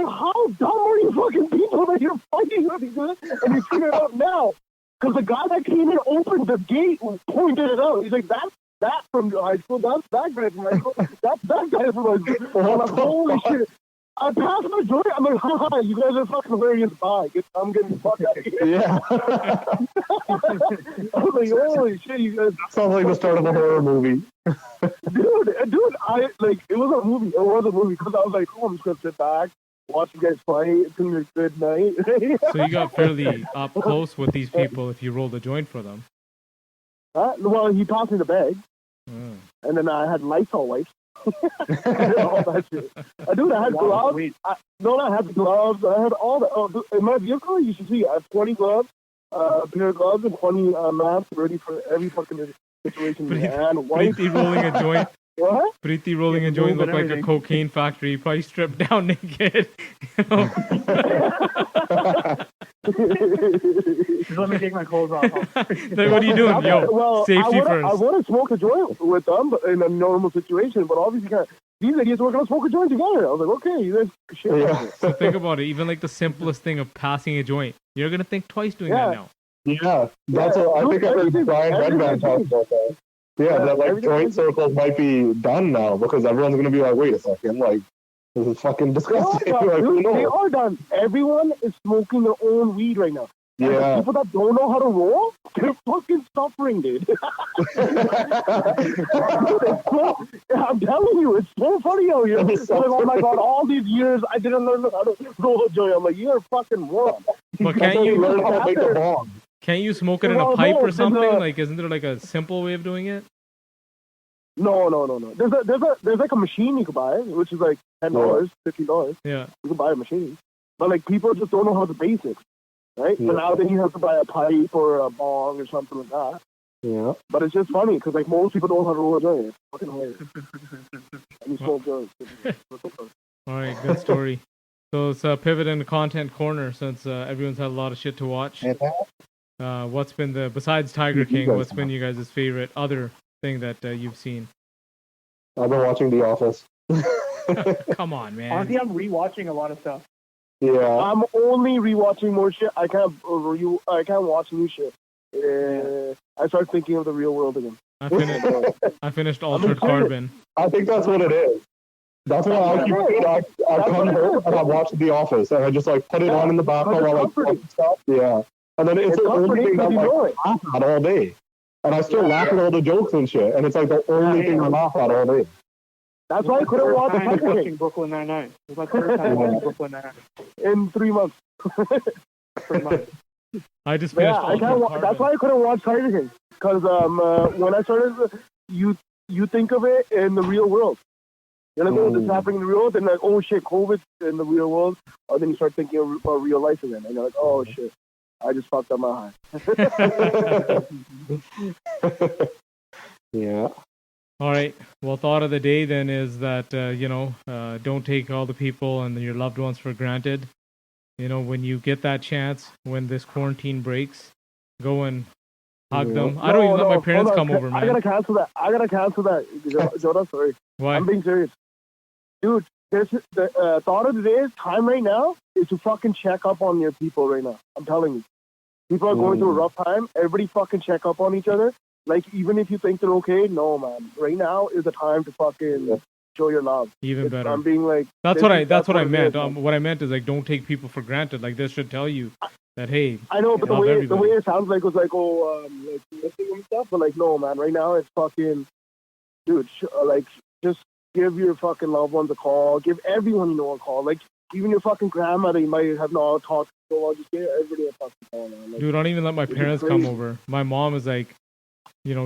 Speaker 2: how dumb are you fucking people that you're fighting with each other? And you figure it out now. Because the guy that came in opened the gate and pointed it out. He's like, that's that from high school. That's that guy from high school. That's that guy from high school. I'm like, holy shit. I passed my joint. I'm like, haha, you guys are fucking hilarious. Bye. I'm getting the fuck out of here.
Speaker 4: Yeah.
Speaker 2: I'm like, holy shit, you guys.
Speaker 4: Sounds like the start of a horror movie.
Speaker 2: Dude, it was a movie. It was a movie because I was like, oh, I'm just going to sit back, watch you guys fight. It's going to be a good night.
Speaker 1: So you got fairly up close with these people if you rolled a joint for them.
Speaker 2: Well, he passed me the bag. And then I had Lysol wipes. All that shit. Dude, I had gloves. I had gloves. I had all that. In my vehicle, you should see, I have 20 gloves, a pair of gloves, and 20 masks ready for every fucking situation.
Speaker 1: Preeti rolling a joint.
Speaker 2: What?
Speaker 1: Preeti rolling a joint looked like a cocaine factory. He probably stripped down naked.
Speaker 3: Just let me take my clothes off.
Speaker 1: Like, what are you doing? Yo, safety first.
Speaker 2: I would have smoked a joint with them in a normal situation, but obviously these idiots were going to smoke a joint together. I was like, okay, you guys shit.
Speaker 4: Yeah.
Speaker 1: So think about it. Even like the simplest thing of passing a joint, you're going to think twice doing that now.
Speaker 4: Yeah, that's what I think I heard Brian Redman talk about that. Yeah, that like joint circles might be done now because everyone's gonna be like, wait a second, like this is fucking disgusting.
Speaker 2: They are done. Everyone is smoking their own weed right now. And the people that don't know how to roll, they're fucking suffering, dude. I'm telling you, it's so funny out here. Like, oh my god, all these years I didn't learn how to roll a joint. I'm like, you're a fucking moron.
Speaker 1: But can't you
Speaker 4: learn how to make a bomb?
Speaker 1: Can't you smoke it in a pipe or something? Like, isn't there like a simple way of doing it?
Speaker 2: No. There's like a machine you can buy, which is like $10, $15.
Speaker 1: Yeah.
Speaker 2: You can buy a machine. But like people just don't know how the basics, right? Yeah. So now then you have to buy a pipe or a bong or something like that.
Speaker 4: Yeah.
Speaker 2: But it's just funny because like most people don't know how to roll a joint. It's fucking hilarious. And you smoke joints.
Speaker 1: All right, good story. So let's pivot into content corner since everyone's had a lot of shit to watch. What's been besides Tiger King, what's been you guys' favorite other thing that you've seen?
Speaker 4: I've been watching The Office.
Speaker 1: Come on, man.
Speaker 3: Honestly, I'm rewatching a lot of stuff.
Speaker 4: Yeah.
Speaker 2: I'm only rewatching more shit. I can't watch new shit. I start thinking of the real world again.
Speaker 1: I finished Altered Carbon.
Speaker 4: I think that's what it is. That's why I come home and I watch The Office and I just like put it on in the background while I watch stuff. Yeah. And then it's the only thing that I laugh at all day. And I still laugh at all the jokes and shit. And it's like the only thing I laugh at all day.
Speaker 2: That's why I couldn't watch Tiger King.
Speaker 3: Brooklyn Nine-Nine. It was my first time watching Brooklyn Nine-Nine.
Speaker 2: In 3 months.
Speaker 3: 3 months.
Speaker 1: I just finished
Speaker 2: that's why I couldn't watch Tiger King. Because when I started, you think of it in the real world. You're like, oh, this is happening in the real world. Then like, oh shit, COVID's in the real world. Or then you start thinking about real life again, and you're like, oh shit, I just fucked up my high.
Speaker 4: Yeah.
Speaker 1: All right. Well, thought of the day then is that don't take all the people and your loved ones for granted. You know, when you get that chance, when this quarantine breaks, go and hug them. I don't even let my parents come over, man.
Speaker 2: I gotta cancel that. Joda, sorry.
Speaker 1: Why?
Speaker 2: I'm being serious. Dude, the thought of the day is time right now is to fucking check up on your people right now. I'm telling you. People are going through a rough time. Everybody fucking check up on each other. Like, even if you think they're okay, no, man. Right now is the time to fucking show your love.
Speaker 1: Even better.
Speaker 2: I'm being like...
Speaker 1: That's what I meant. What I meant is, like, don't take people for granted. Like, this should tell you that, hey...
Speaker 2: I know, but the way it sounds like was like, like, missing and stuff. But, like, no, man. Right now it's fucking... Dude, just give your fucking loved ones a call. Give everyone you know a call. Like, even your fucking grandmother, you might have not talked to. So I'll just give everybody a fucking call, man. Like,
Speaker 1: dude, I don't even let my parents come over. My mom is like...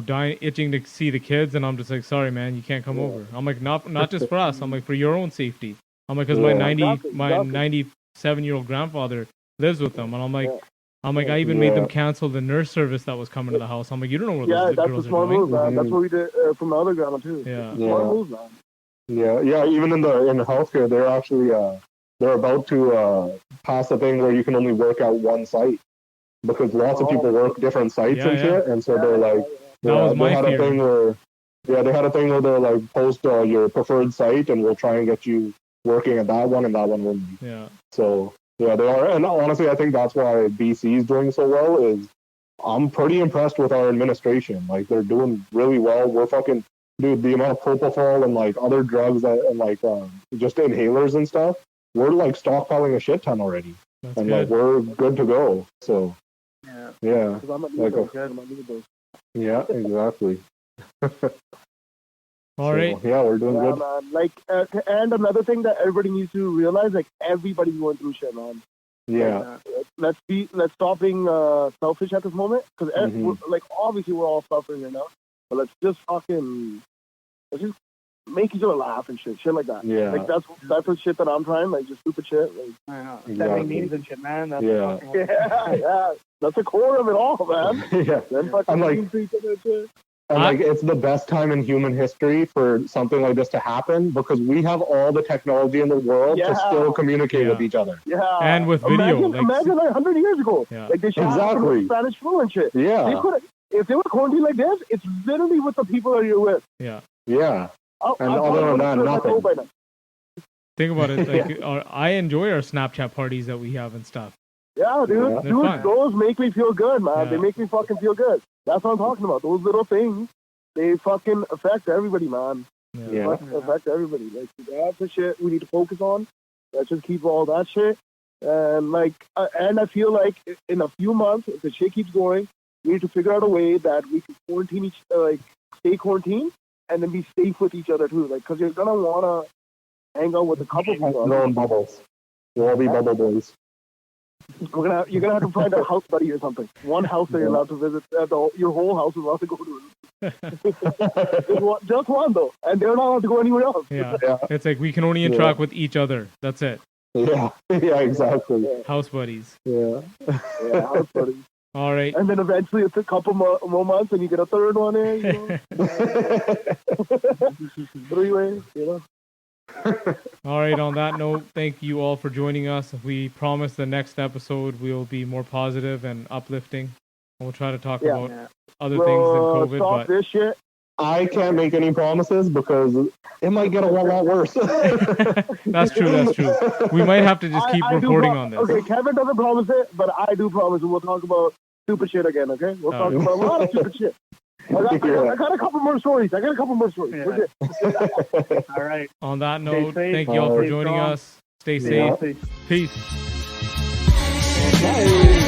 Speaker 1: dying, itching to see the kids, and I'm just like, sorry, man, you can't come over. I'm like, not just for us. I'm like, for your own safety. I'm like, because my 97-year-old grandfather lives with them, and I'm like, I even made them cancel the nurse service that was coming to the house. I'm like, you don't know where those girls are going.
Speaker 2: Move, man. That's what we did from the other grandma too. Smart move, man.
Speaker 4: Yeah. Even in the healthcare, they're actually they're about to pass a thing where you can only work at one site because lots of people work different sites and shit, and so they're like.
Speaker 1: That was my fear.
Speaker 4: They had a thing where they're like, post your preferred site, and we'll try and get you working at that one, and that one won't be.
Speaker 1: Yeah.
Speaker 4: So yeah, they are, and honestly, I think that's why BC is doing so well. Is I'm pretty impressed with our administration. Like, they're doing really well. We're fucking dude, the amount of propofol and like other drugs and like just inhalers and stuff. We're like stockpiling a shit ton already, and good. Like we're good to go. So yeah. Yeah, exactly.
Speaker 1: All right.
Speaker 4: Yeah, we're doing good.
Speaker 2: Man. Like, and another thing that everybody needs to realize, like, everybody's going through shit, man.
Speaker 4: Yeah.
Speaker 2: Let's stop being selfish at this moment, because like, obviously we're all suffering right now, but let's just make each other laugh and shit like that.
Speaker 4: Yeah.
Speaker 2: Like, that's the shit that I'm trying, like, just stupid shit. Like,
Speaker 3: I know. Exactly. Memes and shit, man. That's
Speaker 2: yeah. That's the core of it all, man.
Speaker 4: Yeah.
Speaker 2: Then fucking memes to each other and shit.
Speaker 4: And like, it's the best time in human history for something like this to happen because we have all the technology in the world to still communicate with each other.
Speaker 2: Yeah.
Speaker 1: And with video.
Speaker 2: Imagine like 100 years ago. Yeah. Like, they shot the Spanish flu and shit.
Speaker 4: Yeah.
Speaker 2: If they were quarantined like this, it's literally with the people that you're with.
Speaker 1: Yeah.
Speaker 4: Yeah. And other than that, nothing.
Speaker 1: Think about it. Like, I enjoy our Snapchat parties that we have and stuff.
Speaker 2: Yeah, dude. Dude, those make me feel good, man. Yeah. They make me fucking feel good. That's what I'm talking about. Those little things, they fucking affect everybody, man.
Speaker 4: Yeah.
Speaker 2: Affect everybody. Like, that's the shit we need to focus on. Let's just keep all that shit. And like, and I feel like in a few months, if the shit keeps going, we need to figure out a way that we can quarantine stay quarantined, and then be safe with each other too. Like, because you're gonna wanna hang out with a couple people.
Speaker 4: No bubbles. We'll all be bubble boys.
Speaker 2: You're gonna have to find a house buddy or something. One house that you're allowed to visit. Your whole house is allowed to go to. Just one though, and they're not allowed to go anywhere else.
Speaker 1: Yeah. It's like we can only interact with each other. That's it.
Speaker 4: Yeah, exactly.
Speaker 1: House buddies.
Speaker 4: Yeah,
Speaker 2: house buddies.
Speaker 1: All right.
Speaker 2: And then eventually it's a couple more months and you get a third one in, you know. 3 ways, you know.
Speaker 1: All right, on that note, thank you all for joining us. We promise the next episode will be more positive and uplifting. And we'll try to talk about other things than COVID.
Speaker 2: Stop this shit.
Speaker 4: I can't make any promises because it might get a lot worse.
Speaker 1: That's true. We might have to just keep reporting on this.
Speaker 2: Okay, Kevin doesn't promise it, but I do promise we'll talk about stupid shit again, okay? We'll talk about a lot of stupid shit. I got a couple more stories.
Speaker 3: Yeah. All right.
Speaker 1: On that note, thank you all for joining us. Stay safe. Peace.
Speaker 4: Bye.